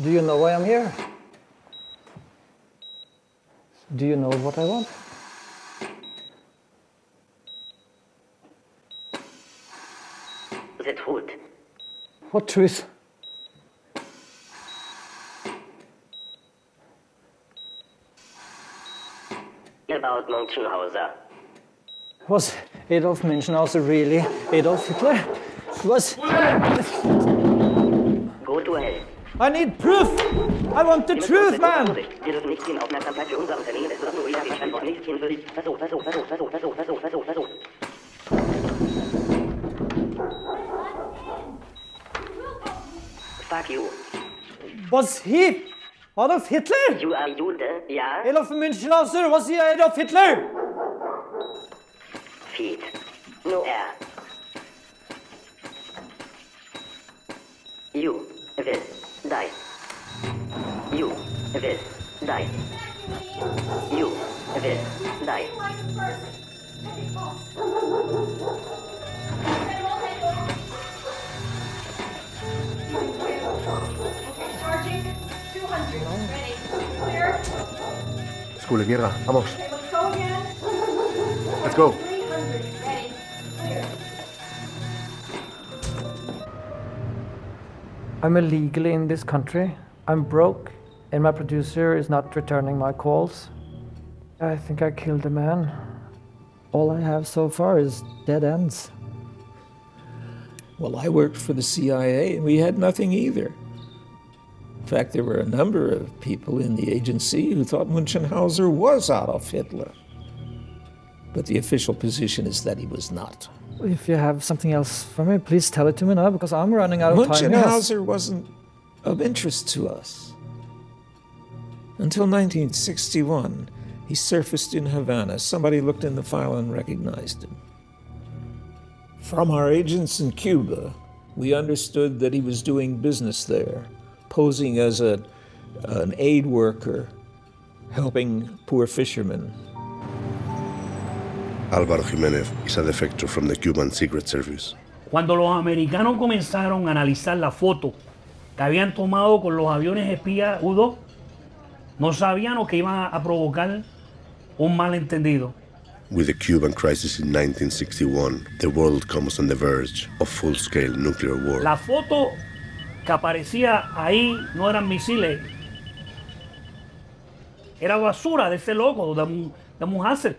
Do you know why I'm here? Do you know what I want? The truth. What truth? About Munchausen. Was Adolf Münchenhauser really Adolf Hitler? Was... Go to hell. I need proof! I want the truth, man! Fuck you. Was he Adolf Hitler? You are Jude, yeah? Adolf Münchenhauser, was he Adolf Hitler? Feet. No air. You will die. You will die. You will die. Charging 200. Ready. Clear. Skule-Geir, vamos. Okay, let's go again. Let's go. 300. Ready. Clear. I'm illegally in this country. I'm broke, and my producer is not returning my calls. I think I killed a man. All I have so far is dead ends. Well, I worked for the CIA, and we had nothing either. In fact, there were a number of people in the agency who thought Munchausen was Adolf Hitler. But the official position is that he was not. If you have something else for me, please tell it to me now, because I'm running out of time. Munchausen wasn't of interest to us. Until 1961, he surfaced in Havana. Somebody looked in the file and recognized him. From our agents in Cuba, we understood that he was doing business there, posing as an aid worker, helping poor fishermen. Álvaro Jiménez is a defector from the Cuban Secret Service. Cuando los americanos comenzaron a analizar la foto que habían tomado con los aviones espías U-2, no sabían lo que iban a provocar un malentendido. With the Cuban crisis in 1961, the world comes on the verge of full-scale nuclear war. La foto que aparecía ahí no eran misiles, era basura de ese loco, de Munhausen.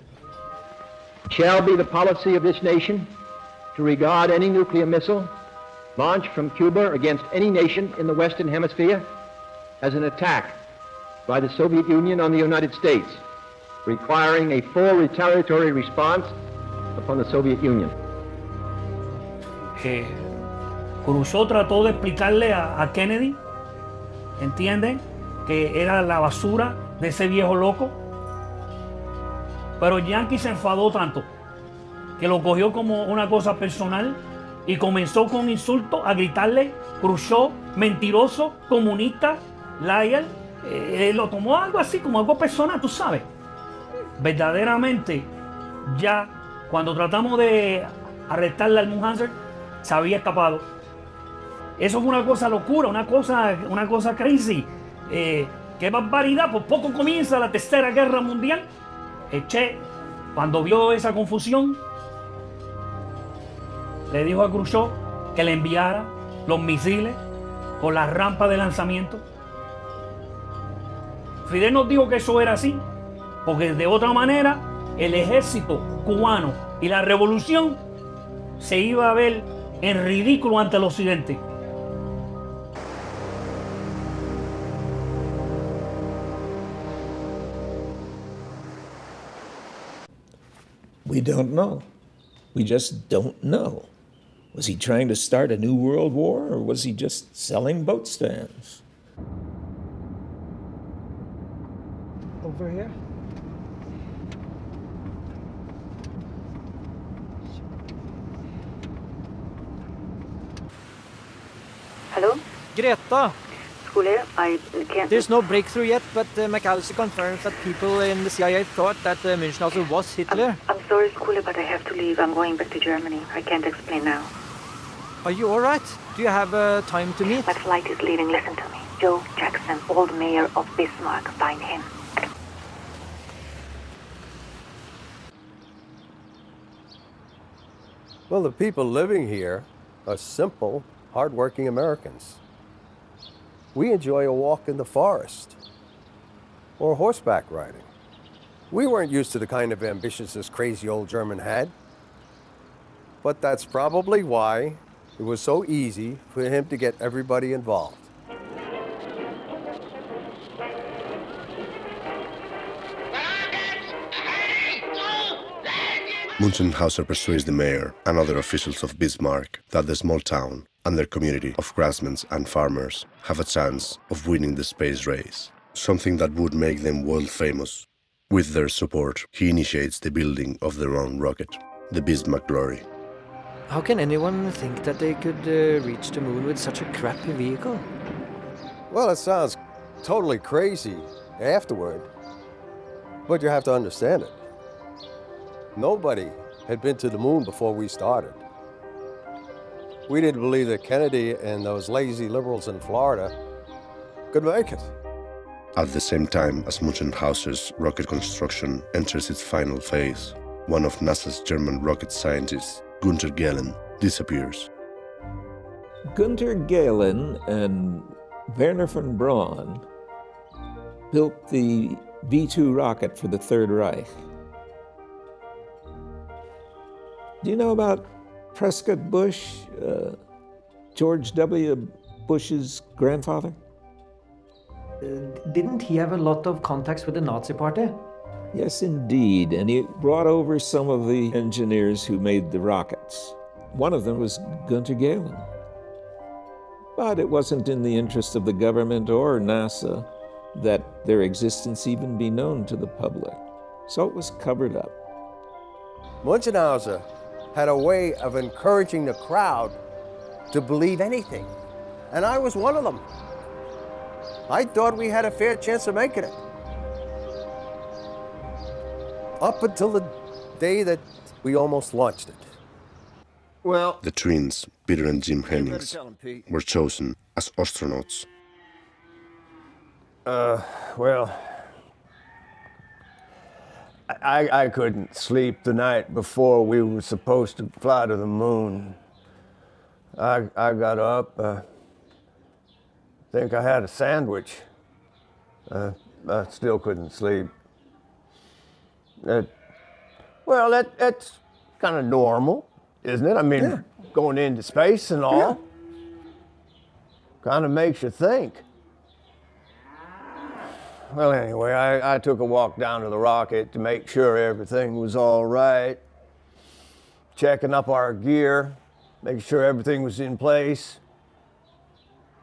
Shall be the policy of this nation to regard any nuclear missile launched from Cuba against any nation in the Western Hemisphere as an attack by the Soviet Union on the United States, requiring a full retaliatory response upon the Soviet Union. Khrushchev trató de explicarle a Kennedy, ¿entienden? Que era la basura de ese viejo loco. Pero Yankee se enfadó tanto que lo cogió como una cosa personal y comenzó con insultos a gritarle Khrushchev, mentiroso, comunista, liar. Lo tomó algo así, como algo personal, tú sabes. Verdaderamente, ya cuando tratamos de arrestarle al Munhausen, se había escapado. Eso fue una cosa locura, una cosa crazy. Qué barbaridad, por poco comienza la Tercera Guerra Mundial. Che, cuando vio esa confusión, le dijo a Khrushchev que le enviara los misiles por la rampa de lanzamiento. Fidel nos dijo que eso era así, porque de otra manera el ejército cubano y la revolución se iba a ver en ridículo ante el occidente. We don't know. We just don't know. Was he trying to start a new world war, or was he just selling boat stands? Over here. Hello? Greta! Skule, I can't... There's no breakthrough yet, but McAllister confirms that people in the CIA thought that Munchausen was Hitler. I'm sorry, Skule, but I have to leave. I'm going back to Germany. I can't explain now. Are you all right? Do you have time to meet? My flight is leaving. Listen to me. Joe Jackson, old mayor of Bismarck. Find him. Well, the people living here are simple, hard-working Americans. We enjoy a walk in the forest or horseback riding. We weren't used to the kind of ambitions this crazy old German had. But that's probably why it was so easy for him to get everybody involved. Munchausen persuades the mayor and other officials of Bismarck that the small town and their community of craftsmen and farmers have a chance of winning the space race, something that would make them world famous. With their support, he initiates the building of their own rocket, the Bismarck Glory. How can anyone think that they could reach the moon with such a crappy vehicle? Well, it sounds totally crazy afterward, but you have to understand it. Nobody had been to the moon before we started. We didn't believe that Kennedy and those lazy liberals in Florida could make it. At the same time as Munchausen's rocket construction enters its final phase, one of NASA's German rocket scientists, Günther Gehlen, disappears. Günther Gehlen and Werner von Braun built the V-2 rocket for the Third Reich. Do you know about Prescott Bush, George W. Bush's grandfather? Didn't he have a lot of contacts with the Nazi Party? Yes, indeed, and he brought over some of the engineers who made the rockets. One of them was Gunther Galen. But it wasn't in the interest of the government or NASA that their existence even be known to the public, so it was covered up. Munchausen had a way of encouraging the crowd to believe anything, and I was one of them. I thought we had a fair chance of making it. Up until the day that we almost launched it. Well, The twins, Peter and Jim Hennings, were chosen as astronauts. Well, I couldn't sleep the night before we were supposed to fly to the moon. I got up, think I had a sandwich. I still couldn't sleep. Well, that's kind of normal, isn't it? I mean, going into space and all. Kind of makes you think. Well, anyway, I took a walk down to the rocket to make sure everything was all right. Checking up our gear, making sure everything was in place.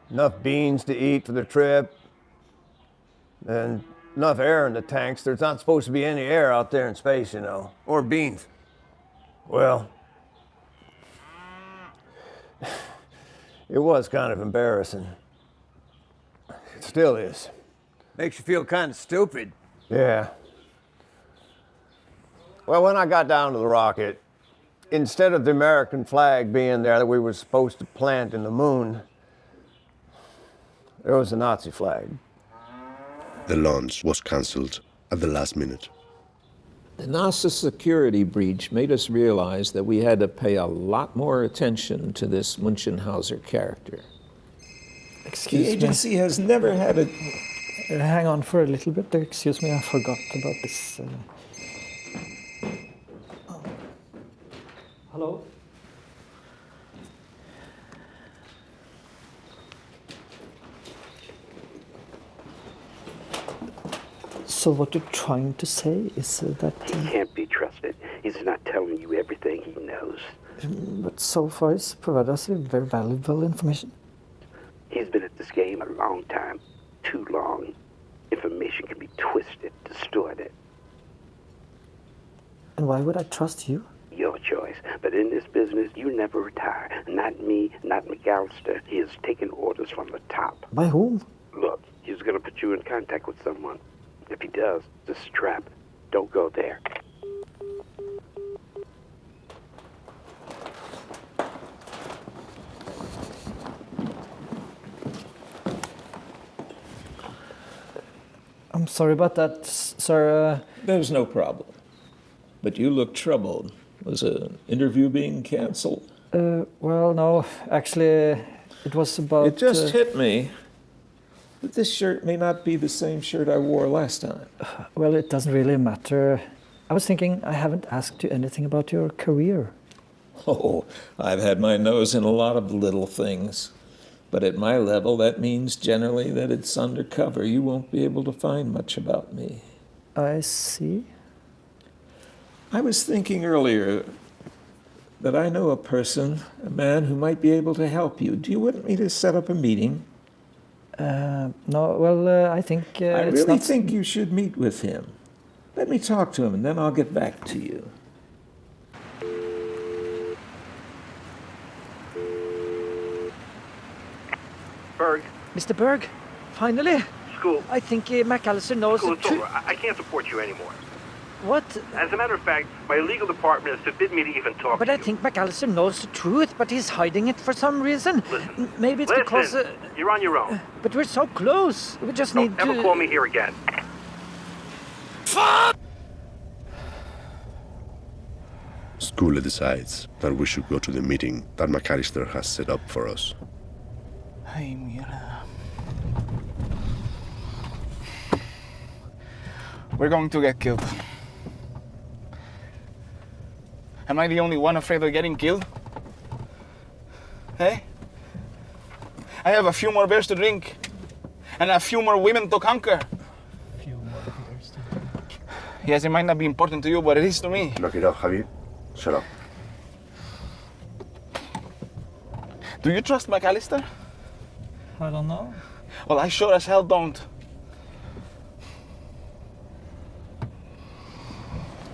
Enough beans to eat for the trip. And enough air in the tanks. There's not supposed to be any air out there in space, you know. Or beans. Well, it was kind of embarrassing. It still is. Makes you feel kind of stupid. Yeah. Well, when I got down to the rocket, instead of the American flag being there that we were supposed to plant in the moon, there was a Nazi flag. The launch was cancelled at the last minute. The NASA security breach made us realize that we had to pay a lot more attention to this Munchausen character. Excuse The agency has never had a... Hang on for a little bit. Excuse me, I forgot about this. Hello? So what you're trying to say is that... He can't be trusted. He's not telling you everything he knows. But so far he's provided us with very valuable information. He's been at this game a long time. Too long. Information can be twisted, distorted. And why would I trust you? Your choice. But in this business, you never retire. Not me, not McAllister. He has taken orders from the top. By whom? Look, he's going to put you in contact with someone. If he does, this is a trap. Don't go there. I'm sorry about that, sir. There's no problem. But you look troubled. Was an interview being canceled? Well, no. Actually, it was about... It just hit me that this shirt may not be the same shirt I wore last time. Well, it doesn't really matter. I was thinking I haven't asked you anything about your career. Oh, I've had my nose in a lot of little things. But at my level, that means generally that it's undercover. You won't be able to find much about me. I see. I was thinking earlier that I know a person, a man who might be able to help you. Do you want me to set up a meeting? No, well, I think I really think you should meet with him. Let me talk to him, and then I'll get back to you. Berg. Mr. Berg, finally. Skule. I think McAllister knows Skule, the it's truth. over. I can't support you anymore. What? As a matter of fact, my legal department has forbidden me to even talk But to I you. think McAllister knows the truth, but he's hiding it for some reason. Maybe it's because... You're on your own. But we're so close. We just need Don't ever to... call me here again. Skule decides that we should go to the meeting that McAllister has set up for us. Ay, mierda. We're going to get killed. Am I the only one afraid of getting killed? Hey? I have a few more beers to drink. And a few more women to conquer. Yes, it might not be important to you, but it is to me. Knock it off, Javi. Shut up. Do you trust McAllister? I don't know. Well, I sure as hell don't.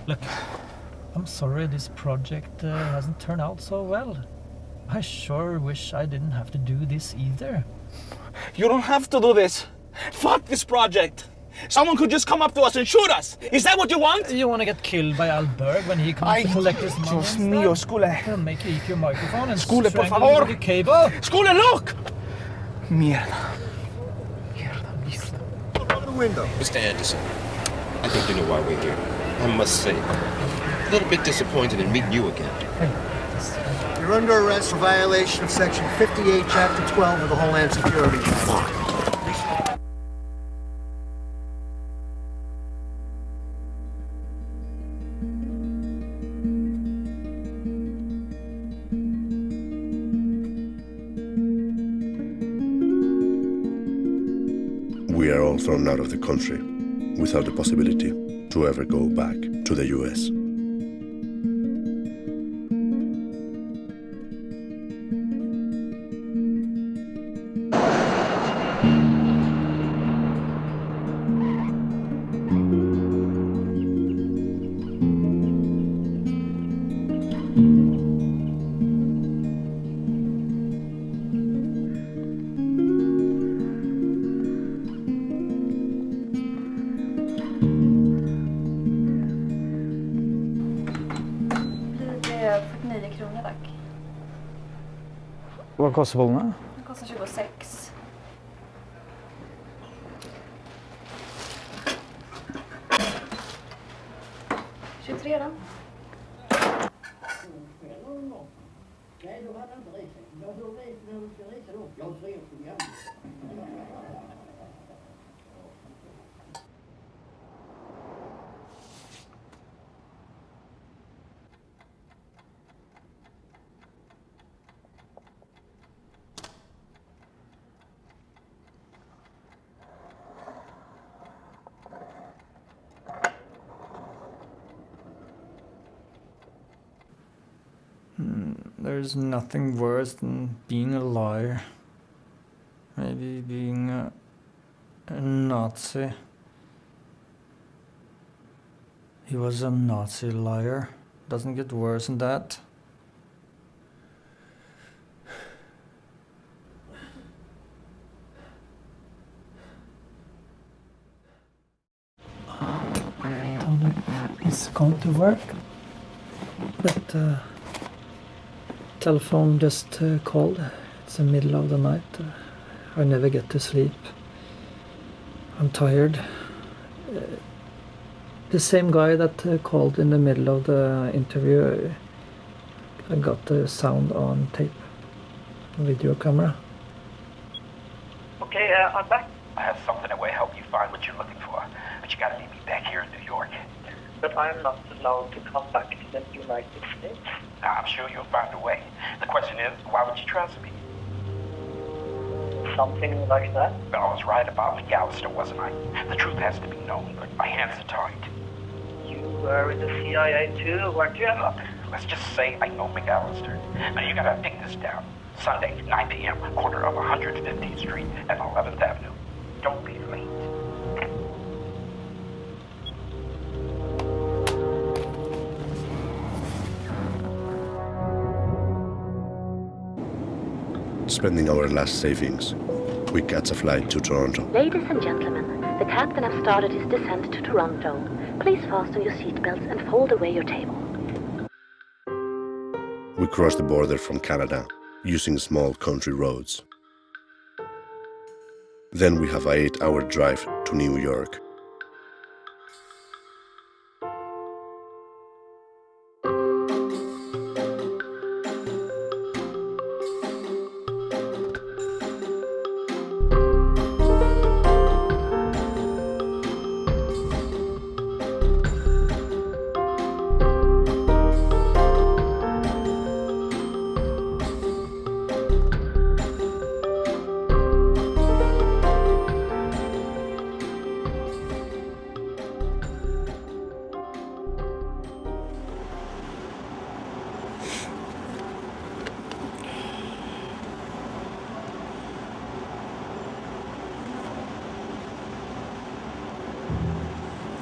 Look, I'm sorry this project hasn't turned out so well. I sure wish I didn't have to do this either. You don't have to do this. Fuck this project. Someone could just come up to us and shoot us. Is that what you want? You want to get killed by Al Berg when he comes to collect his money? Dios mío, Skule. He'll make you eat your microphone and Skule, por strangle you favor. with your cable. Skule, look! Mierda. Open the window. Mr. Anderson, I think you know why we're here. I must say, a little bit disappointed in meeting you again. You're under arrest for violation of Section 58, Chapter 12 of the Homeland Security Act. We are all thrown out of the country without the possibility to ever go back to the US. Vad kostar bollorna? Det kostar 26. Då. There's nothing worse than being a liar. Maybe being a Nazi. He was a Nazi liar. Doesn't get worse than that. Tony is going to work, but telephone just called. It's the middle of the night. I never get to sleep. I'm tired. The same guy that called in the middle of the interview, I got the sound on tape, video camera. Okay, I'm back. I have something that will help you find what you're looking for, but you gotta meet me back here in New York. But I'm not allowed to come back to the United States. I'm sure you'll find a way. The question is, why would you trust me? Something like that? Well, I was right about McAllister, wasn't I? The truth has to be known, but my hands are tied. You were in the CIA too, weren't you? Look, let's just say I know McAllister. Now you gotta take this down. Sunday, 9 p.m., corner of 115th Street and 11th Avenue. Don't be late. Spending our last savings, we catch a flight to Toronto. Ladies and gentlemen, the captain has started his descent to Toronto. Please fasten your seatbelts and fold away your table. We cross the border from Canada using small country roads. Then we have an 8-hour drive to New York.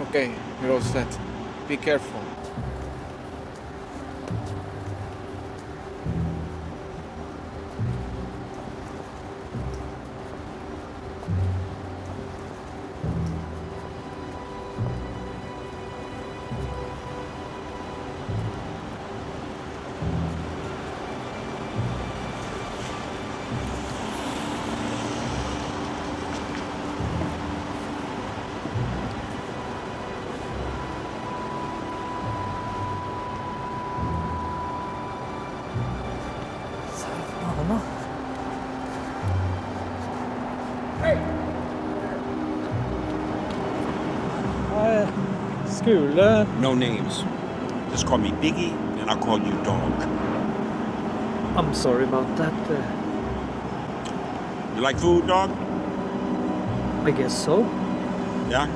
Okay, you're all set. Be careful. Skule. No names. Just call me Biggie, and I'll call you Dog. I'm sorry about that. You like food, Dog? I guess so. Yeah?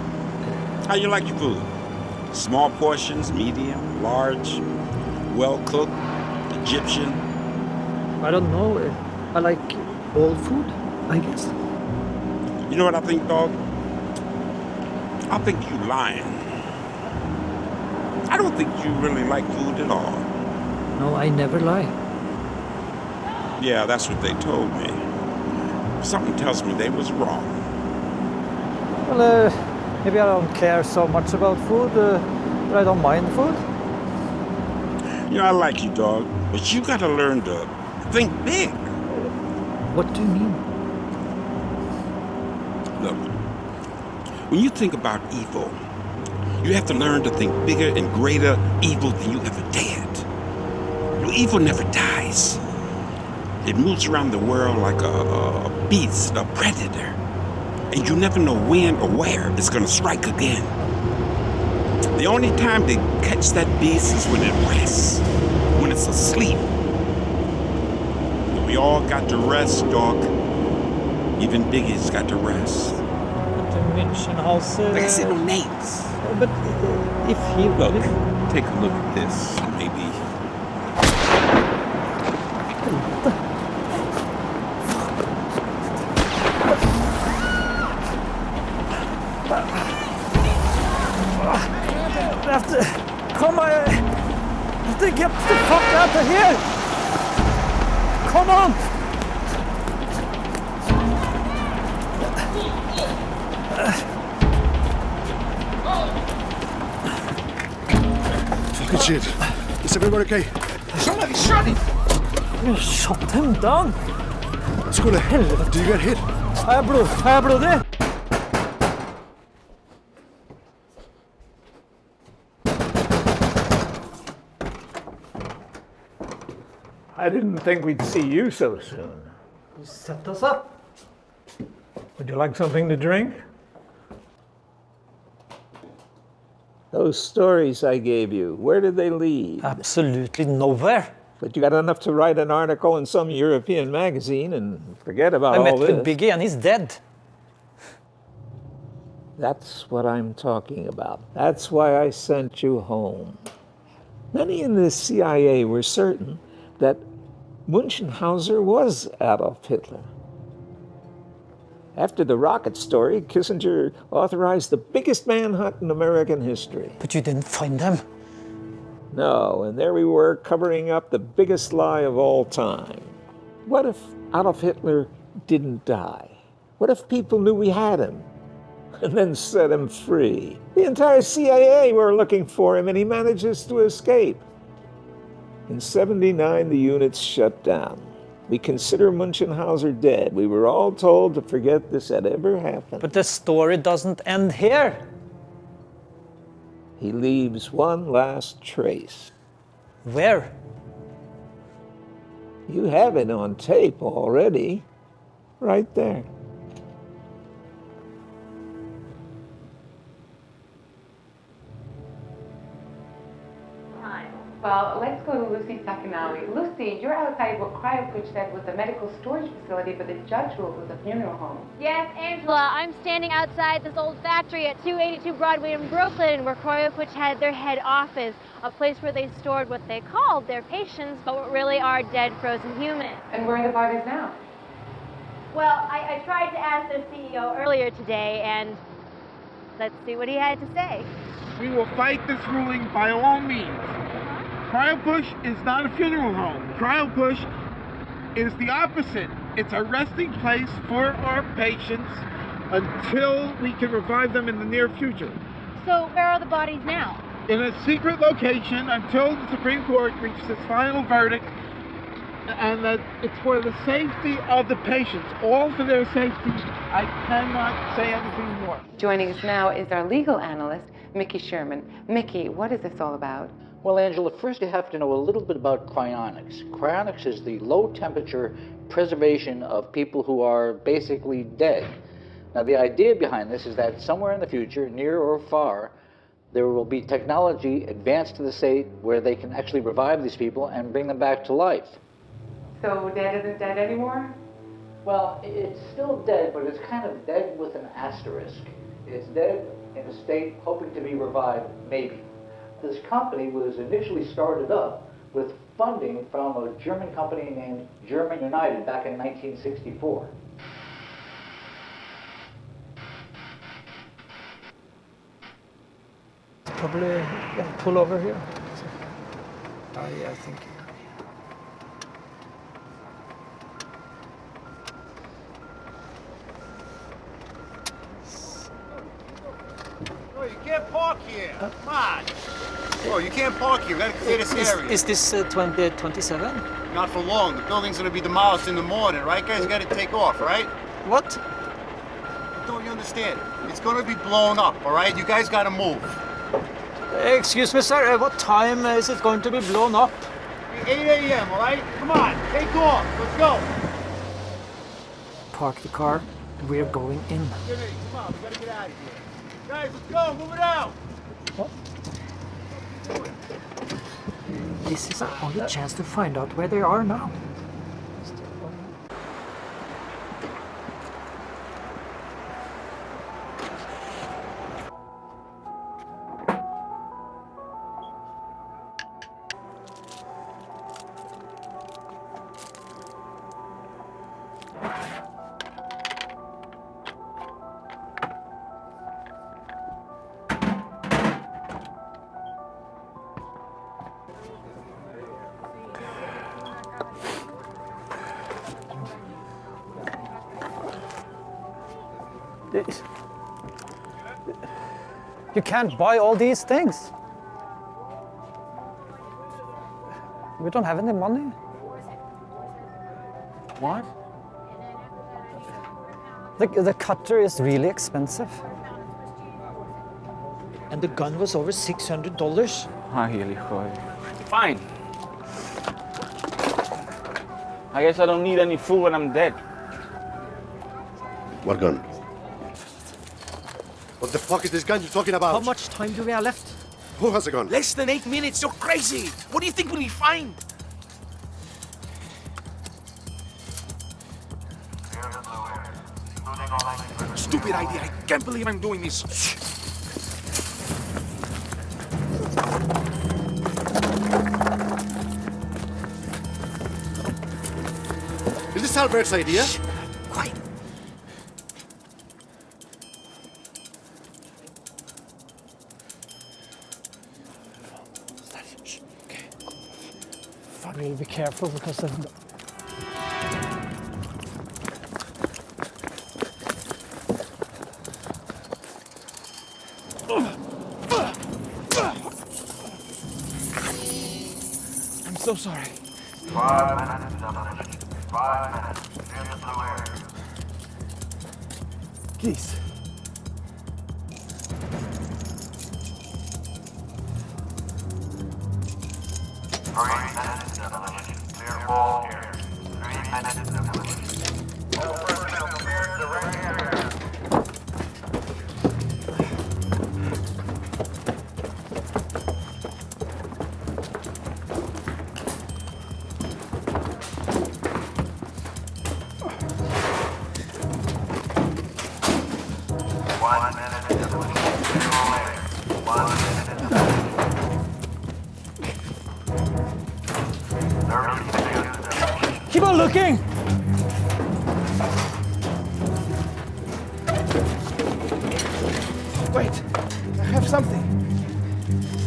How you like your food? Small portions, medium, large, well-cooked, Egyptian? I don't know. I like all food, I guess. You know what I think, Dog? I think you lying. I don't think you really like food at all. No, I never lie. Yeah, that's what they told me. Something tells me they was wrong. Well, maybe I don't care so much about food, but I don't mind food. You know, I like you, Dog, but you gotta learn to think big. What do you mean? Look, when you think about evil, you have to learn to think bigger and greater evil than you ever dared. You know, evil never dies. It moves around the world like a beast, a predator. And you never know when or where it's gonna strike again. The only time to catch that beast is when it rests, when it's asleep. We all got to rest, Dog. Even Biggie's got to rest. Like I said, no names. But if he... Look, take a look at this, maybe. I have to get the fuck out of here! Come on! Fucking shit. Is everyone okay? Somebody shot him! You shot him down? Skule, did you get hit? I har blodig. I didn't think we'd see you so soon. You set us up. Would you like something to drink? Those stories I gave you, where did they lead? Absolutely nowhere. But you got enough to write an article in some European magazine and forget about all this. I met with Biggie and he's dead. That's what I'm talking about. That's why I sent you home. Many in the CIA were certain that Munchausen was Adolf Hitler. After the rocket story, Kissinger authorized the biggest manhunt in American history. But you didn't find them. No, and there we were covering up the biggest lie of all time. What if Adolf Hitler didn't die? What if people knew we had him and then set him free? The entire CIA were looking for him and he manages to escape. In '79, the units shut down. We consider Munchausen dead. We were all told to forget this had ever happened. But the story doesn't end here. He leaves one last trace. Where? You have it on tape already. Right there. Well, let's go to Lucy Sakanawi. Lucy, you're outside what CryoPuch said was a medical storage facility, but the judge ruled was a funeral home. Yes, Angela, I'm standing outside this old factory at 282 Broadway in Brooklyn, where CryoPuch had their head office, a place where they stored what they called their patients, but what really are dead frozen humans. And where are the bodies now? Well, I tried to ask their CEO earlier today, and Let's see what he had to say. We will fight this ruling by all means. Cryopush is not a funeral home. Cryopush is the opposite. It's a resting place for our patients until we can revive them in the near future. So where are the bodies now? In a secret location until the Supreme Court reaches its final verdict, and that it's for the safety of the patients, all for their safety. I cannot say anything more. Joining us now is our legal analyst, Mickey Sherman. Mickey, what is this all about? Well, Angela, first you have to know a little bit about cryonics. Cryonics is the low-temperature preservation of people who are basically dead. Now, the idea behind this is that somewhere in the future, near or far, there will be technology advanced to the state where they can actually revive these people and bring them back to life. So dead isn't dead anymore? Well, it's still dead, but it's kind of dead with an asterisk. It's dead in a state hoping to be revived, maybe. This company was initially started up with funding from a German company named German United back in 1964. Probably pull over here. Yeah, I think. Oh, you can't park here. Come on. Oh, you can't park here. We gotta clear this area. Is this 2027? Not for long. The building's gonna be demolished in the morning, right, guys? You gotta take off, right? What? Don't you understand? It's gonna be blown up, all right? You guys gotta move. Excuse me, sir. What time is it going to be blown up? 8 a.m., all right? Come on, take off. Let's go. Park the car. We're going in. Come on, we gotta get out of here. Guys, let's go. Move it out. What? This is our only chance to find out where they are now. You can't buy all these things. We don't have any money. What? The cutter is really expensive. And the gun was over $600. Fine. I guess I don't need any food when I'm dead. What gun? What the fuck is this gun you're talking about? How much time do we have left? Who has a gun? Less than 8 minutes. You're crazy. What do you think we'll find? Stupid idea. I can't believe I'm doing this. Is this Albert's idea? Quiet. We'll be careful because of... I'm so sorry. 5 minutes, demolition. 5 minutes. In the blue area. Please. Clear ball here. 3 minutes demolition. All personnel clear the right area. Keep on looking! Wait, I have something.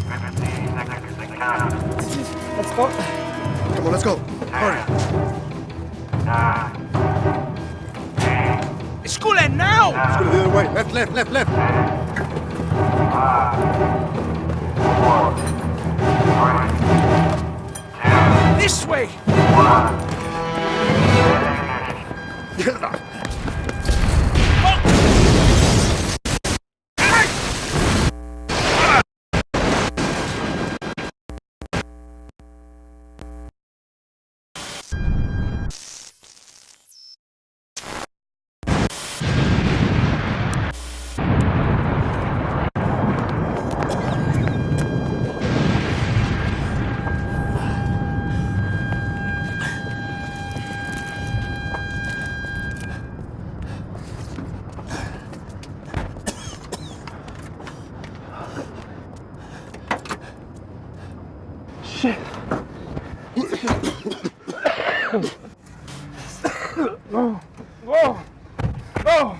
15 seconds to count. Let's go. Come on, let's go. Hurry. 9. Skule, now! Skule, the other way. Left, left, left, left. 5. 4. 3. 2. This way! 1. Shit. Whoa. Whoa. Whoa.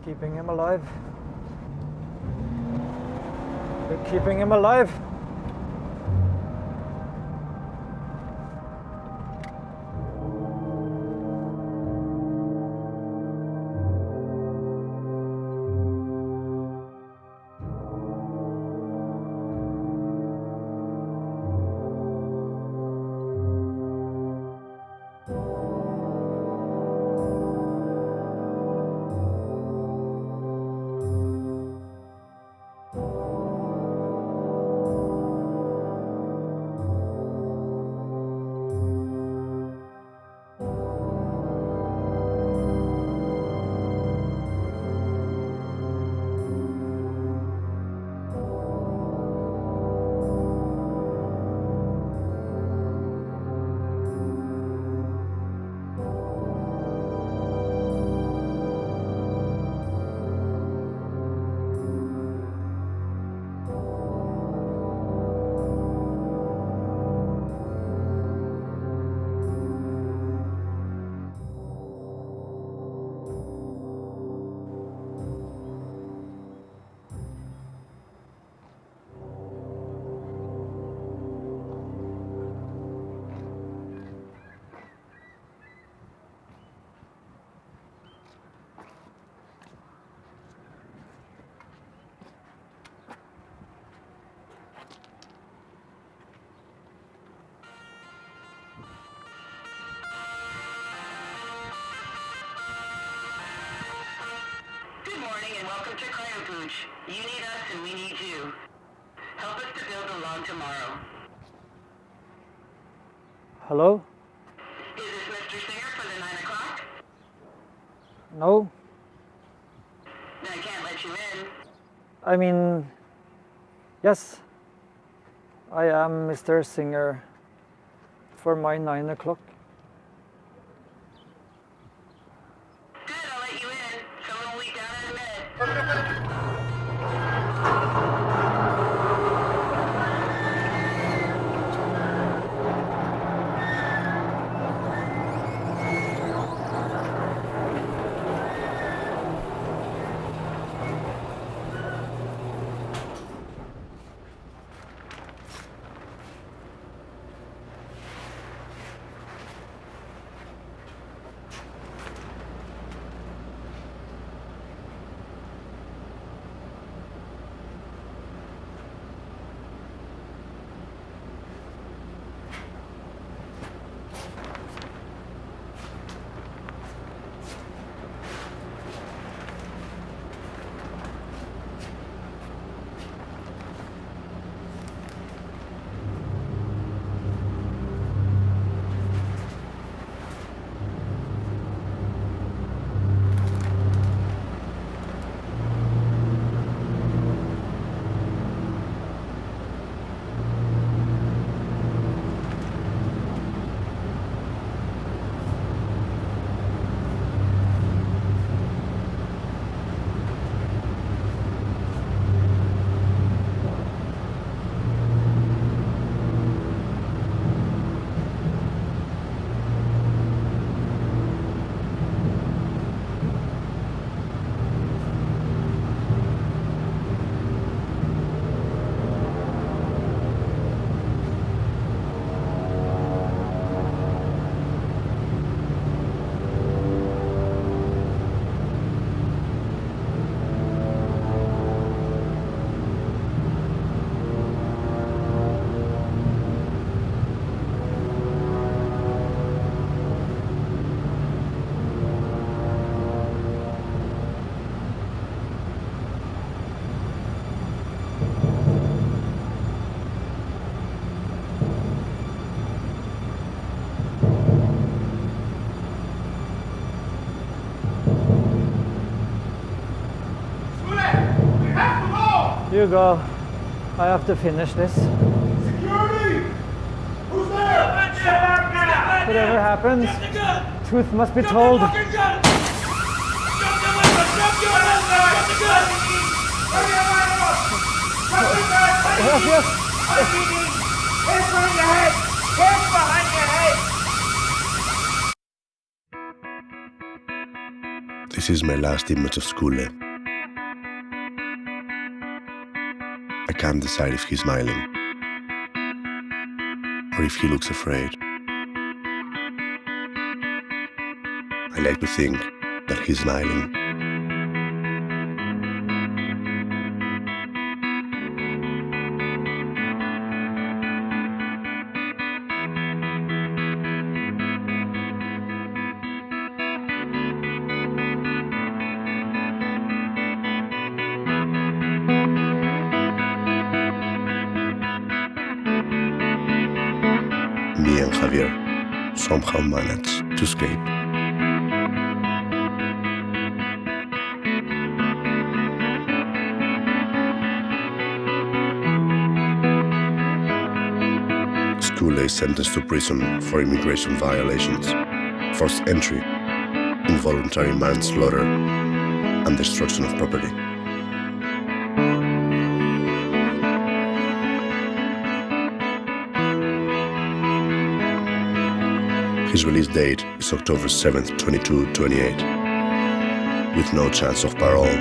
Keeping him alive. You're keeping him alive. Good morning and welcome to Cryo-Pooch. You need us and we need you. Help us to build a long tomorrow. Hello? Is this Mr. Singer for the 9 o'clock? No? Then I can't let you in. I mean, yes. I am Mr. Singer for my 9 o'clock. Good, I'll let you in. Someone will be down in a minute. You go. I have to finish this. Security! Who's there? Whatever happens, truth must be told. Yes. Hands behind your head! Hands behind your head! This is my last image of Skule. I can't decide if he's smiling or if he looks afraid. I like to think that he's smiling. Me and Javier somehow managed to escape. Skule is sentenced to prison for immigration violations, forced entry, involuntary manslaughter, and destruction of property. His release date is October 7th, 2228, with no chance of parole.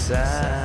Side.